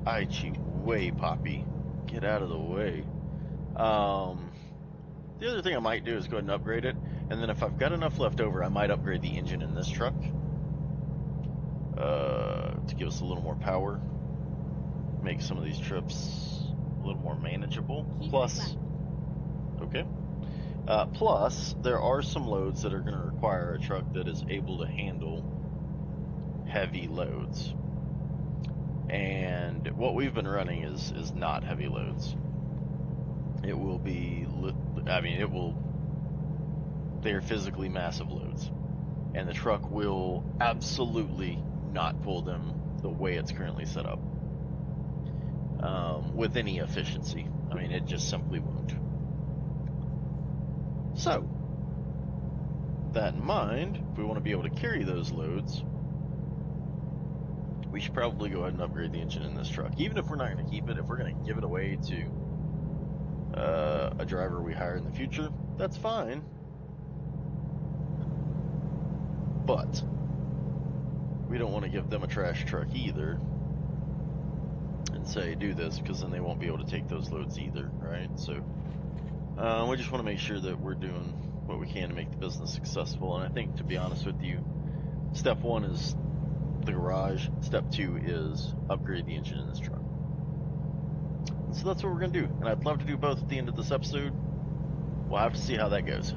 I chew way, Poppy. Get out of the way. The other thing I might do is go ahead and upgrade it, and then if I've got enough left over, I might upgrade the engine in this truck to give us a little more power, make some of these trips a little more manageable. Plus, okay. Plus, there are some loads that are going to require a truck that is able to handle heavy loads. And what we've been running is not heavy loads. It will be, they're physically massive loads. And the truck will absolutely not pull them the way it's currently set up with any efficiency. I mean, it just simply won't. So, with that in mind, if we want to be able to carry those loads, we should probably go ahead and upgrade the engine in this truck. Even if we're not going to keep it, if we're going to give it away to a driver we hire in the future, that's fine. But we don't want to give them a trash truck either and say do this, because then they won't be able to take those loads either, right? So we just want to make sure that we're doing what we can to make the business successful. And I think, to be honest with you, step one is the garage. Step two is upgrade the engine in this truck. And so that's what we're going to do. And I'd love to do both at the end of this episode. We'll have to see how that goes.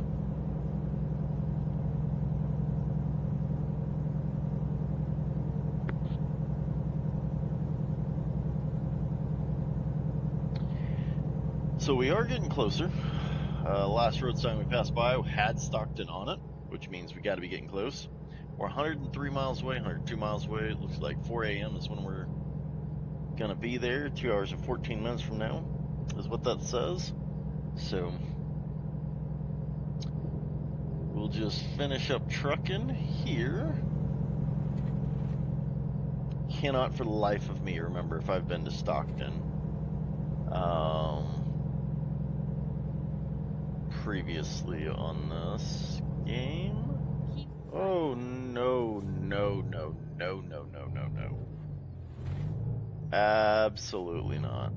So we are getting closer. Last road sign we passed by had Stockton on it, which means we got to be getting close. We're 103 miles away, 102 miles away. It looks like 4 a.m. is when we're going to be there. 2 hours and 14 minutes from now is what that says. So we'll just finish up trucking here. Cannot for the life of me remember if I've been to Stockton previously on this game. Oh, no, no, no, no, no, no, no, no. Absolutely not.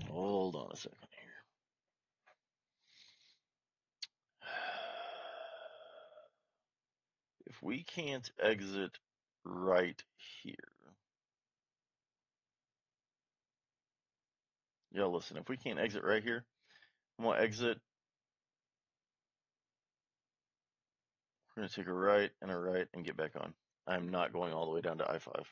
Hold on a second here. If we can't exit right here. Yeah, listen, if we can't exit right here, I'm going to exit. We're going to take a right and get back on. I'm not going all the way down to I-5.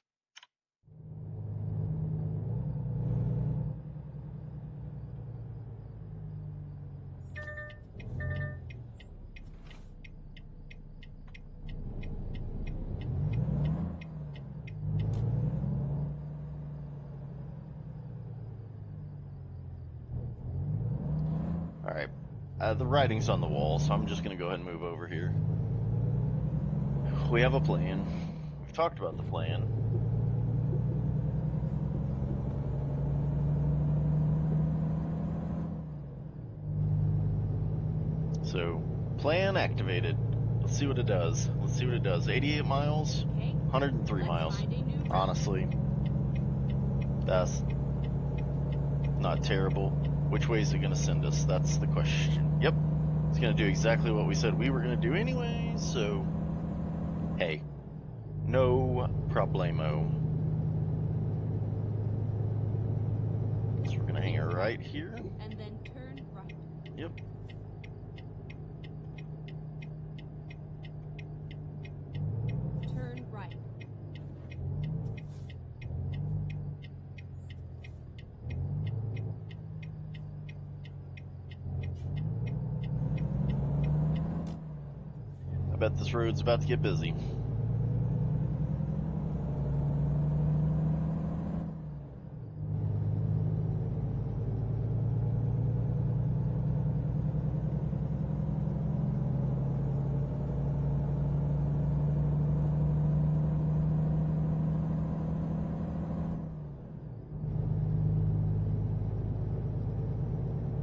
The writing's on the wall, so I'm just going to go ahead and move over here. We have a plan. We've talked about the plan. So, plan activated. Let's see what it does. 88 miles, Okay, 103 let's miles. find a new route. Honestly, that's not terrible. Which way is it going to send us? That's the question. Yep, it's going to do exactly what we said we were going to do anyway, so hey, no problemo. So we're going to hang it right here. And then turn right. Yep. Turn right. I bet this road's about to get busy.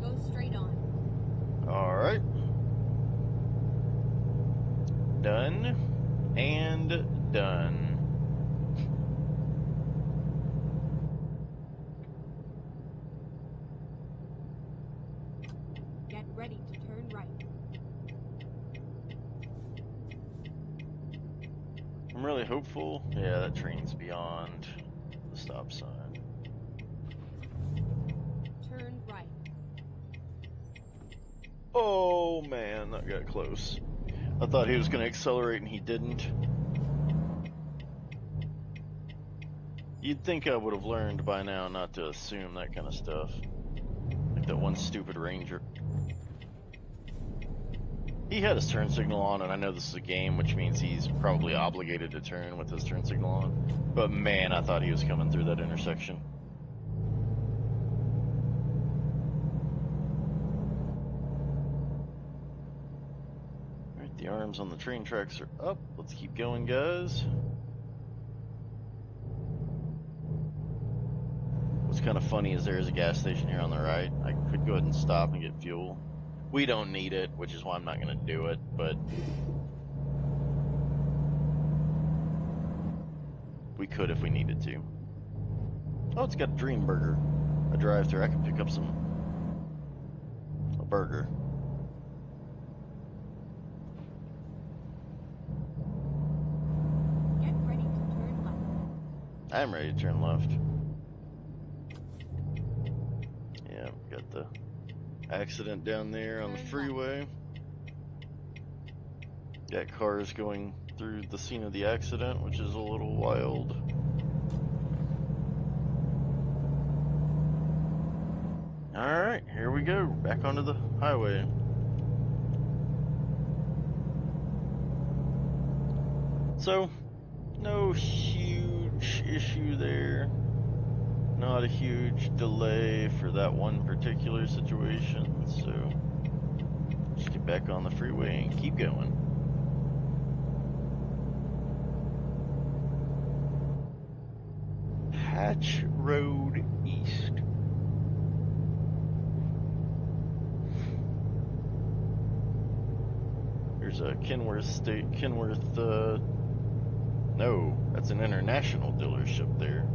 Go straight on. All right. Done and done. Get ready to turn right. I'm really hopeful. Yeah, that train's beyond the stop sign. Turn right. Oh man, that got close. I thought he was going to accelerate and he didn't. You'd think I would have learned by now not to assume that kind of stuff. Like that one stupid ranger. He had his turn signal on, and I know this is a game, which means he's probably obligated to turn with his turn signal on. But man, I thought he was coming through that intersection. Alright, the arms on the train tracks are up. Let's keep going, guys. What's kind of funny is there is a gas station here on the right. I could go ahead and stop and get fuel. We don't need it, which is why I'm not going to do it, but we could if we needed to. Oh, it's got a Dream Burger, a drive-thru. I could pick up a burger. Get ready to turn left. I'm ready to turn left. Yeah, got the accident down there on the Turn freeway. Got cars going through the scene of the accident, which is a little wild. Alright, here we go. Back onto the highway. So, no huge issue there. Not a huge delay for that one particular situation, so just get back on the freeway and keep going. Hatch Road East. There's a no, that's an international dealership there.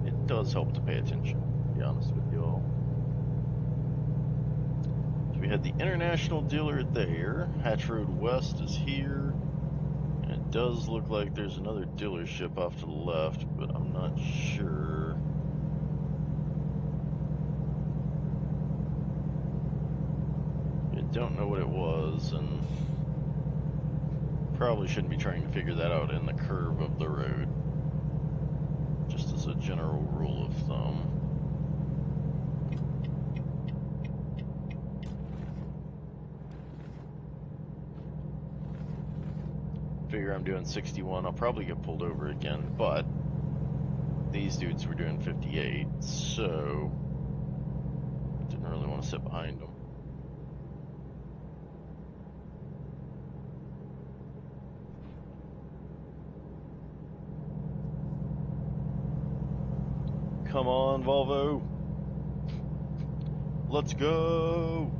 It does help to pay attention, to be honest with you all. So we had the international dealer there. Hatch Road West is here. And it does look like there's another dealership off to the left, but I'm not sure. I don't know what it was, and probably shouldn't be trying to figure that out in the curve of the road. Just as a general rule of thumb. Figure I'm doing 61, I'll probably get pulled over again, but these dudes were doing 58, so didn't really want to sit behind them. Come on, Volvo. Let's go.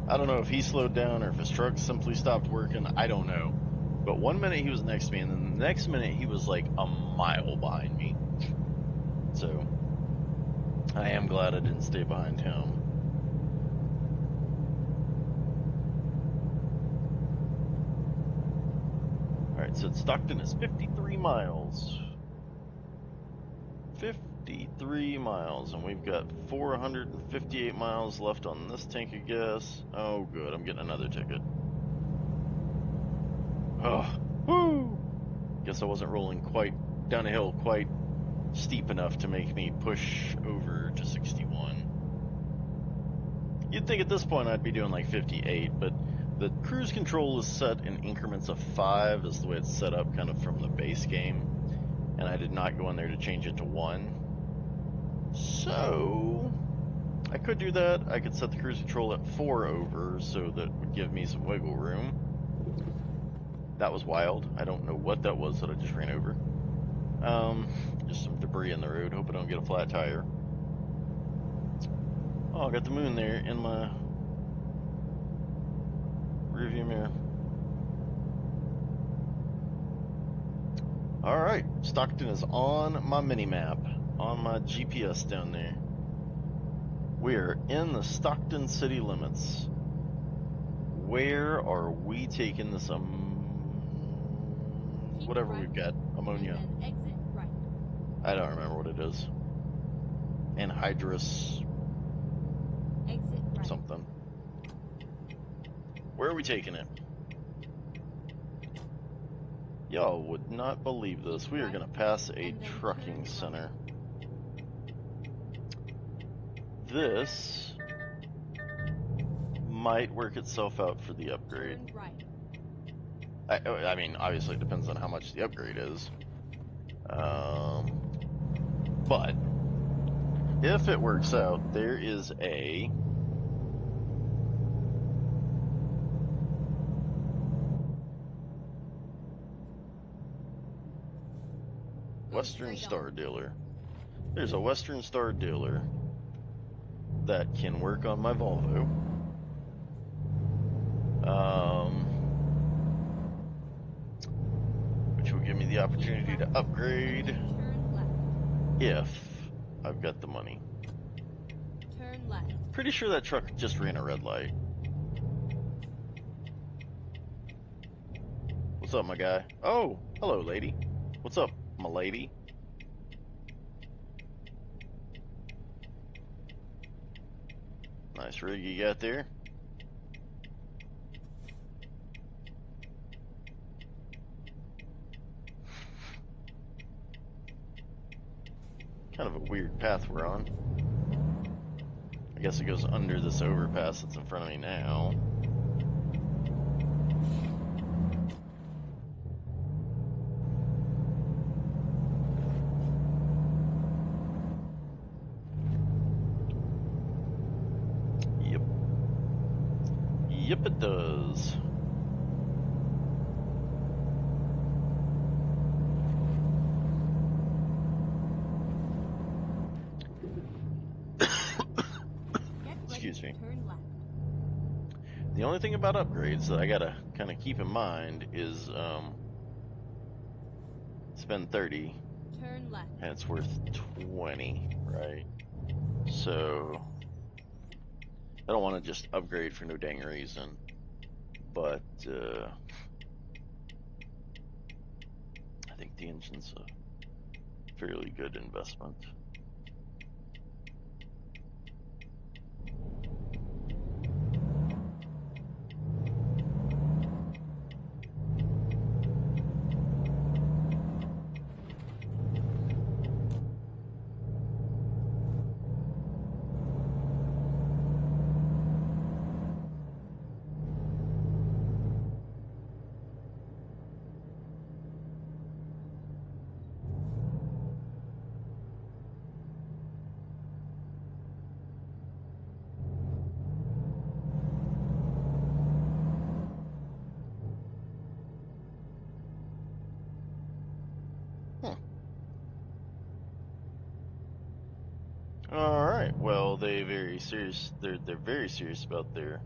I don't know if he slowed down or if his truck simply stopped working. I don't know. But one minute he was next to me, and then the next minute he was like a mile behind me. So I am glad I didn't stay behind him. Alright, so Stockton is 53 miles. 53 miles, and we've got 458 miles left on this tank of gas. Oh, good. I'm getting another ticket. Oh, woo! Guess I wasn't rolling quite down a hill quite steep enough to make me push over to 61. You'd think at this point I'd be doing like 58, but the cruise control is set in increments of 5 is the way it's set up kind of from the base game, and I did not go in there to change it to 1. So I could do that. I could set the cruise control at 4 over, so that would give me some wiggle room. That was wild. I don't know what that was that I just ran over. Just some debris in the road. Hope I don't get a flat tire. Oh, I got the moon there in my rearview mirror. Alright, Stockton is on my mini-map, on my GPS down there. We are in the Stockton city limits. Where are we taking this, whatever we've got, ammonia? And then exit right. I don't remember what it is. Anhydrous Exit right. something. Where are we taking it? Y'all would not believe this. We are going to pass a trucking center. This might work itself out for the upgrade. Turn right. I mean, obviously it depends on how much the upgrade is. But if it works out, there is a Western Star dealer. There's a Western Star dealer that can work on my Volvo. Which will give me the opportunity to upgrade if I've got the money. Turn left. Pretty sure that truck just ran a red light. What's up, my guy? Oh, hello, lady. What's up, my lady? Nice rig you got there. Kind of a weird path we're on. I guess it goes under this overpass that's in front of me now. Yep. Yep, it does. Excuse me. Turn left. The only thing about upgrades that I gotta kind of keep in mind is spend 30 Turn left. and it's worth 20, right? So I don't want to just upgrade for no dang reason, but I think the engine's a fairly good investment. All right. Well, they're very serious about their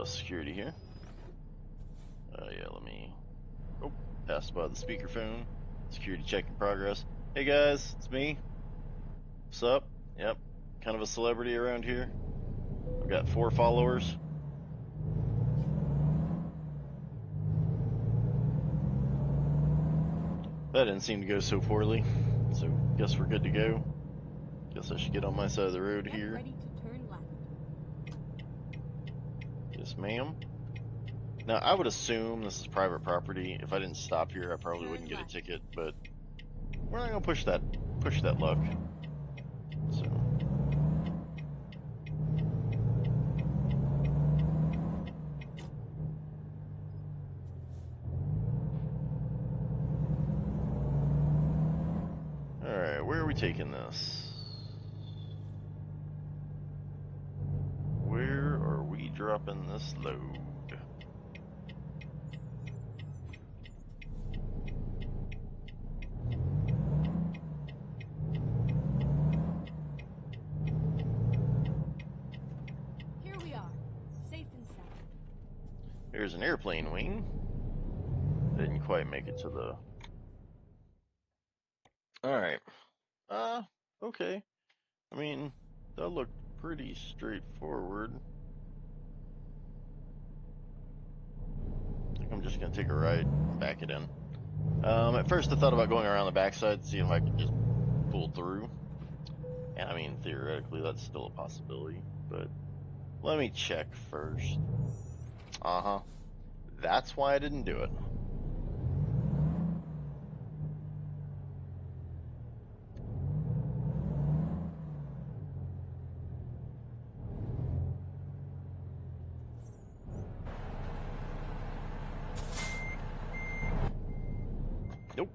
security here. Yeah, let me pass by the speakerphone. Security check in progress. Hey guys, it's me. What's up? Yep. Kind of a celebrity around here. I've got 4 followers. That didn't seem to go so poorly. So guess we're good to go. Guess I should get on my side of the road Get here. ready to turn left. Yes, ma'am. Now, I would assume this is private property. If I didn't stop here, I probably Turn wouldn't get a left. ticket, but we're not gonna push that luck. So alright, where are we taking this? Where are we dropping this load? Here we are, safe and sound. Here's an airplane wing. Didn't quite make it to the... Alright. Okay. I mean, that looked pretty straightforward. I think I'm just gonna take a right and back it in. At first I thought about going around the backside, seeing if I could just pull through. And I mean, theoretically, that's still a possibility, but let me check first. Uh-huh. That's why I didn't do it. Nope.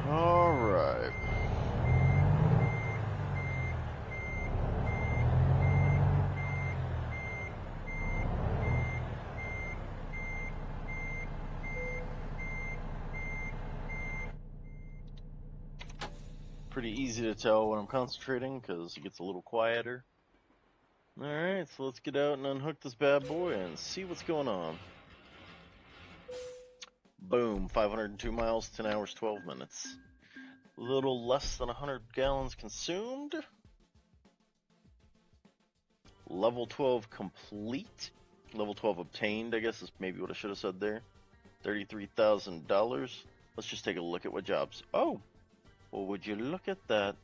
All right. Pretty easy to tell when I'm concentrating because it gets a little quieter. All right, so let's get out and unhook this bad boy and see what's going on. Boom, 502 miles, 10 hours, 12 minutes. A little less than 100 gallons consumed. Level 12 complete. Level 12 obtained, I guess is maybe what I should have said there. $33,000. Let's just take a look at what jobs. Oh, well, would you look at that?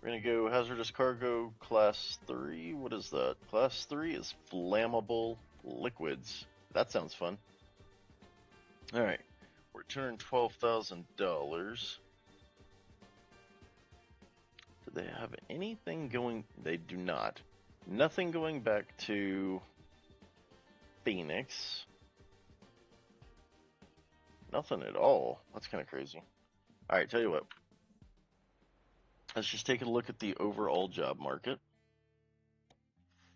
We're going to go hazardous cargo class 3. What is that? Class 3 is flammable liquids. That sounds fun. All right. We're turning $12,000. Do they have anything going? They do not. Nothing going back to Phoenix. Nothing at all. That's kind of crazy. All right, tell you what. Let's just take a look at the overall job market.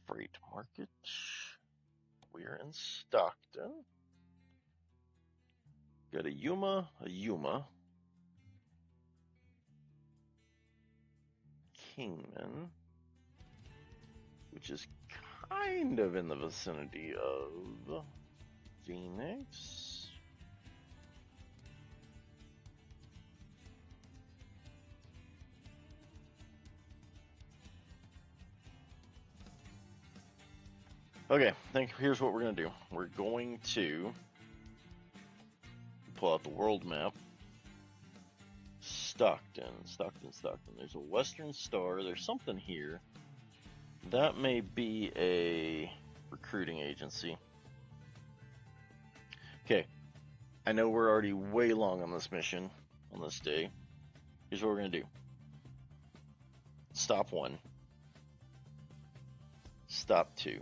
Freight market. We're in Stockton. Got a Yuma, Kingman, which is kind of in the vicinity of Phoenix. Okay, here's what we're gonna do. We're going to pull out the world map, Stockton. There's a Western Star. There's something here. That may be a recruiting agency. Okay, I know we're already way long on this mission, on this day. Here's what we're gonna do. Stop 1. Stop 2.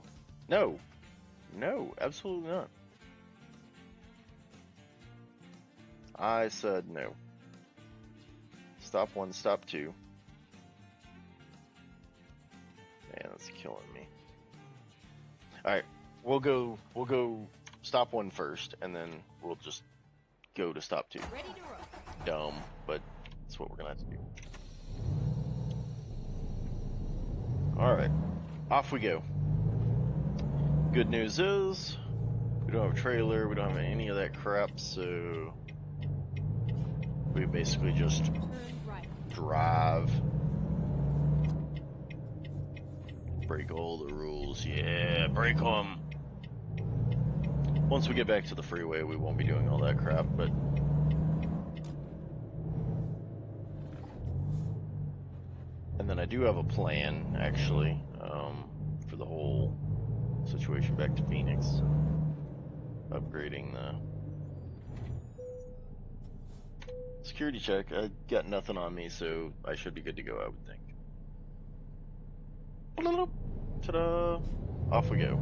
No, absolutely not. I said no. Stop 1, stop 2. Man, that's killing me. Alright, we'll go stop 1 first, and then we'll just go to stop 2. Ready to roll. Dumb, but that's what we're gonna have to do. Alright, off we go. Good news is, we don't have a trailer, we don't have any of that crap, so we basically just Turn right. drive. Break all the rules, yeah, break them. Once we get back to the freeway, we won't be doing all that crap, but and then I do have a plan, actually, for the whole situation back to Phoenix. Upgrading the security check. I got nothing on me, so I should be good to go, I would think. Ta-da! Off we go.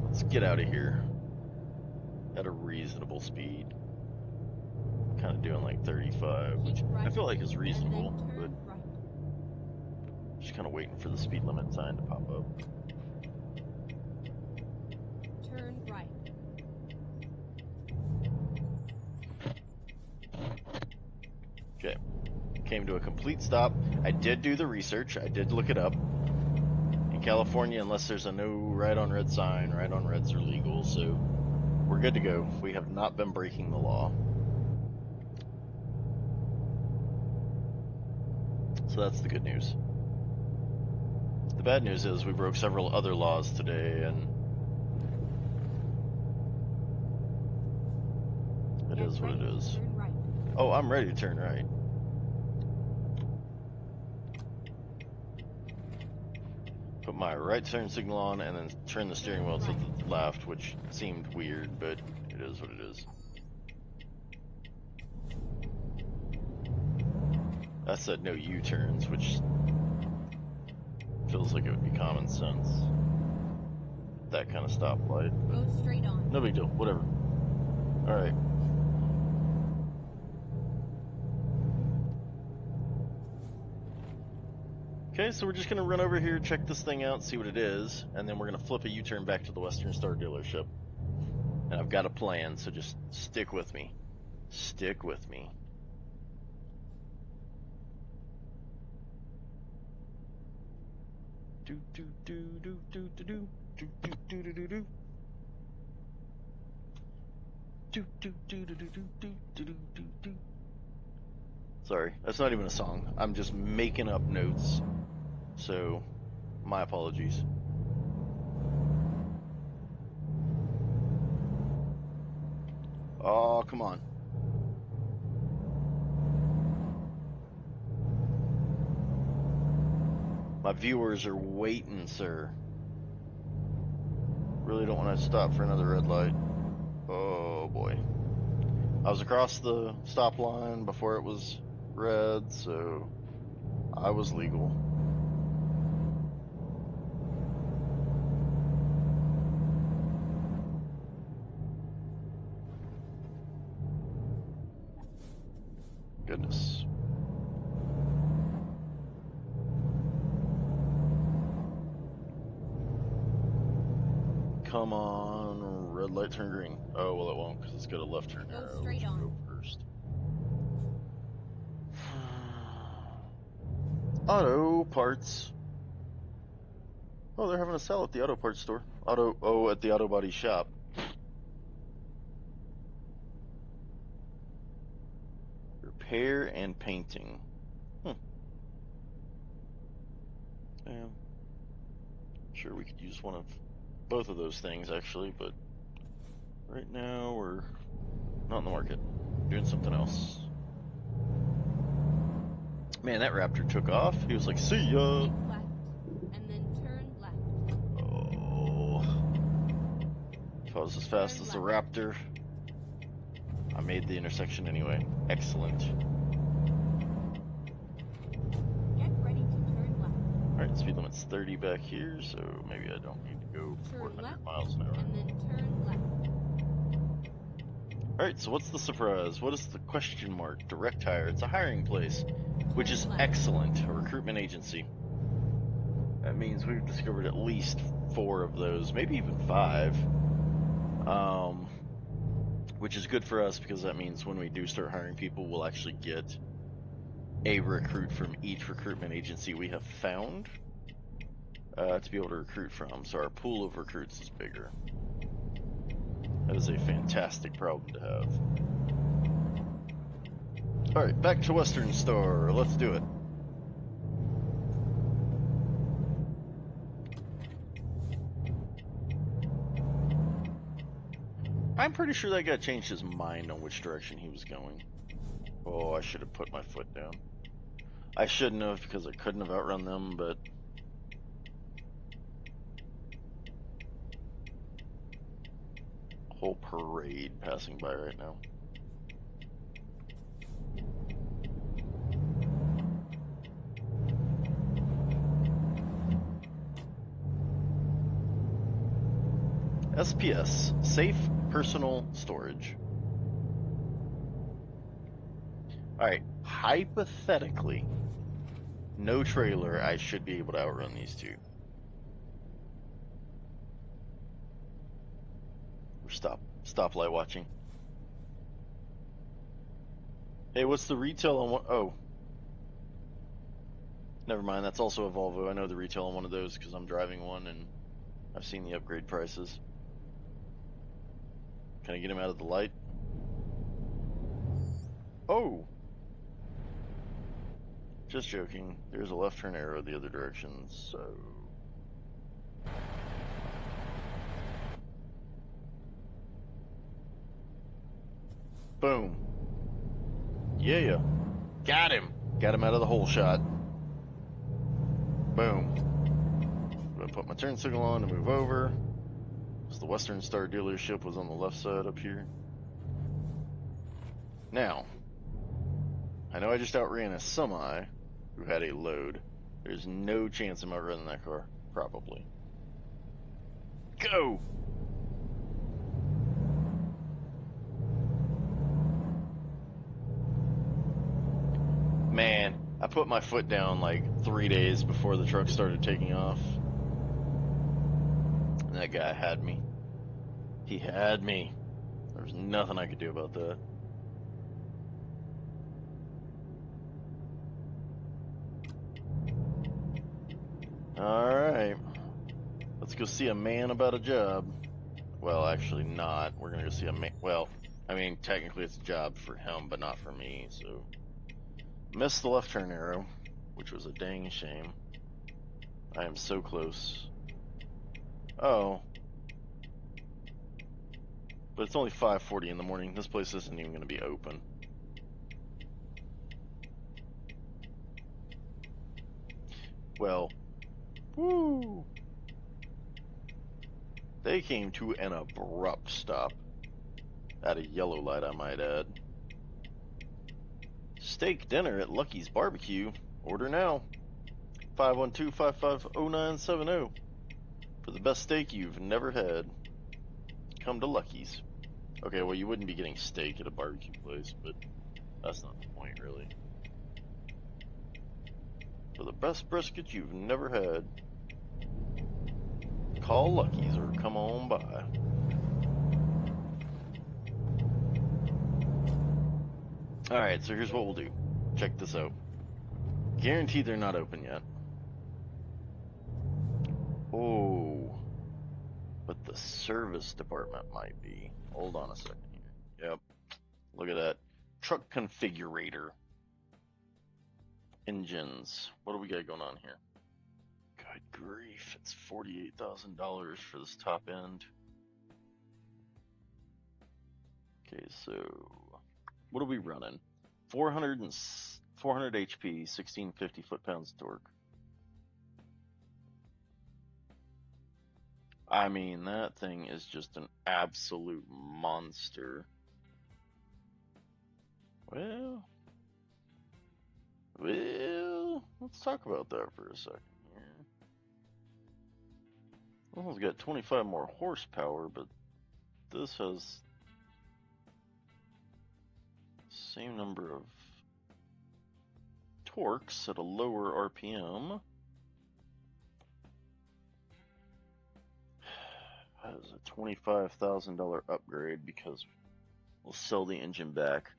Let's get out of here at a reasonable speed. Kind of doing like 35, which Keep right, I feel like is and reasonable, then but turn right. just kind of waiting for the speed limit sign to pop up. Turn right. Okay. Came to a complete stop. I did do the research. I did look it up. In California, unless there's a no right on red sign, right on reds are legal, so we're good to go. We have not been breaking the law. So that's the good news. The bad news is we broke several other laws today, and it Get is what it ready to is. turn right. Oh, I'm ready to turn right. Put my right turn signal on and then turn the steering wheel to the left, which seemed weird, but it is what it is. I said no U-turns, which feels like it would be common sense. That kind of stoplight. Go straight on. No big deal, whatever. Alright. Okay, so we're just gonna run over here, check this thing out, see what it is, and then we're gonna flip a U-turn back to the Western Star dealership. And I've got a plan, so just stick with me. Stick with me. Do do do do do do do do do do do do. Do do do do do do do do do do. Sorry, that's not even a song. I'm just making up notes. So, my apologies. Oh, come on. My viewers are waiting, sir. Really don't want to stop for another red light. Oh boy. I was across the stop line before it was red, so I was legal. Goodness. Come on, red light turn green. Oh, well it won't because it's got a left turn Go arrow, straight which will on. go first. Auto parts. Oh, they're having a sale at the auto parts store. At the auto body shop. Repair and painting. Yeah. Sure, we could use one of both of those things actually, but Right now, we're not in the market. Doing something else. Man, that raptor took off. He was like, see ya! Keep left, and then turn left. Oh. If I was as fast Turn as the left. raptor, I made the intersection anyway. Excellent. Get ready to turn left. Alright, speed limit's 30 back here, so maybe I don't need to go Turn 400 left, miles an hour. and then turn left. Alright, so what's the surprise? What is the question mark? Direct hire. It's a hiring place, which Turn is left. excellent. A recruitment agency. That means we've discovered at least 4 of those, maybe even 5. Which is good for us because that means when we do start hiring people, we'll actually get a recruit from each recruitment agency we have found to be able to recruit from. So our pool of recruits is bigger. That is a fantastic problem to have. Alright, back to Western Star. Let's do it. I'm pretty sure that guy changed his mind on which direction he was going. Oh, I should have put my foot down. I shouldn't have because I couldn't have outrun them, but whole parade passing by right now. SPS, safe personal storage. Alright, hypothetically, no trailer, I should be able to outrun these two. We're stoplight watching. Hey, what's the retail on one? Oh, never mind. That's also a Volvo. I know the retail on one of those because I'm driving one and I've seen the upgrade prices. Can I get him out of the light? Oh, just joking. There's a left turn arrow the other direction, so. Boom. Yeah. Got him. Got him out of the hole shot. Boom. I'm gonna put my turn signal on to move over. Because the Western Star dealership was on the left side up here. Now, I know I just outran a semi who had a load. There's no chance I'm outrunning that car. Probably. Go! Man, I put my foot down like 3 days before the truck started taking off. And that guy had me. He had me. There was nothing I could do about that. Alright. Let's go see a man about a job. Well, actually not. We're gonna go see a man. Well, I mean, technically it's a job for him, but not for me, so. Missed the left turn arrow, which was a dang shame. I am so close. Oh. But it's only 5:40 in the morning. This place isn't even going to be open. Well, woo. They came to an abrupt stop. At a yellow light, I might add. Steak dinner at Lucky's Barbecue. Order now. 512-550-0970 for the best steak you've never had. Come to Lucky's. Okay, well, you wouldn't be getting steak at a barbecue place, but that's not the point, really. For the best brisket you've never had, call Lucky's or come on by. Alright, so here's what we'll do. Check this out. Guaranteed they're not open yet. Oh, but the service department might be. Hold on a second here. Yep, look at that. Truck configurator. Engines. What do we got going on here? Good grief, it's $48,000 for this top end. Okay, so what are we running? 400 400 HP, 1650 foot-pounds of torque. I mean, that thing is just an absolute monster. Well, let's talk about that for a second here. This one's got 25 more horsepower, but this has same number of torques at a lower RPM. That is a $25,000 upgrade because we'll sell the engine back.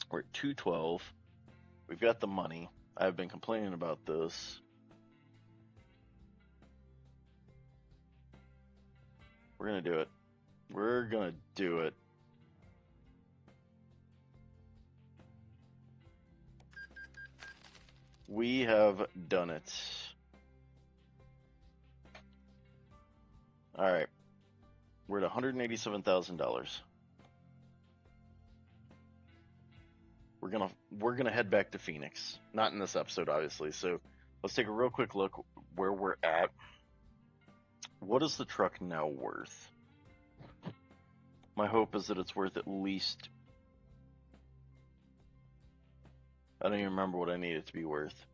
We're at 212. We've got the money. I've been complaining about this. We're gonna do it. We're gonna do it. We have done it. All right. We're at $187,000. We're gonna head back to Phoenix. Not in this episode, obviously. So let's take a real quick look where we're at. What is the truck now worth? My hope is that it's worth at least. I don't even remember what I need it to be worth.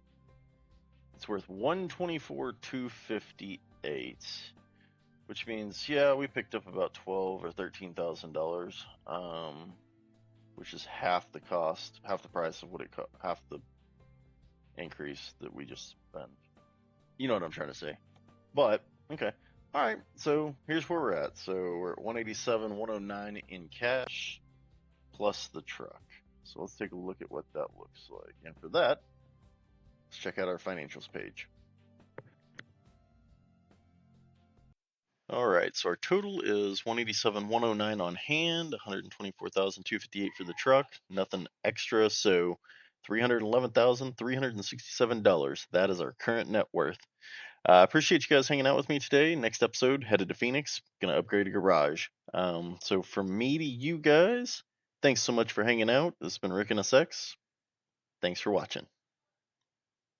It's worth $124,258, which means yeah, we picked up about $12,000 or $13,000, which is half the cost, half the price of what it cost, half the increase that we just spent. You know what I'm trying to say. But okay, all right. So here's where we're at. So we're at 187, 109 in cash plus the truck. So let's take a look at what that looks like. And for that, let's check out our financials page. All right, so our total is 187, 109 on hand, 124,258 for the truck, nothing extra, so $311,367. That is our current net worth. I appreciate you guys hanging out with me today. Next episode, headed to Phoenix, gonna upgrade a garage. So from me to you guys, thanks so much for hanging out. This has been Rick and SX. Thanks for watching.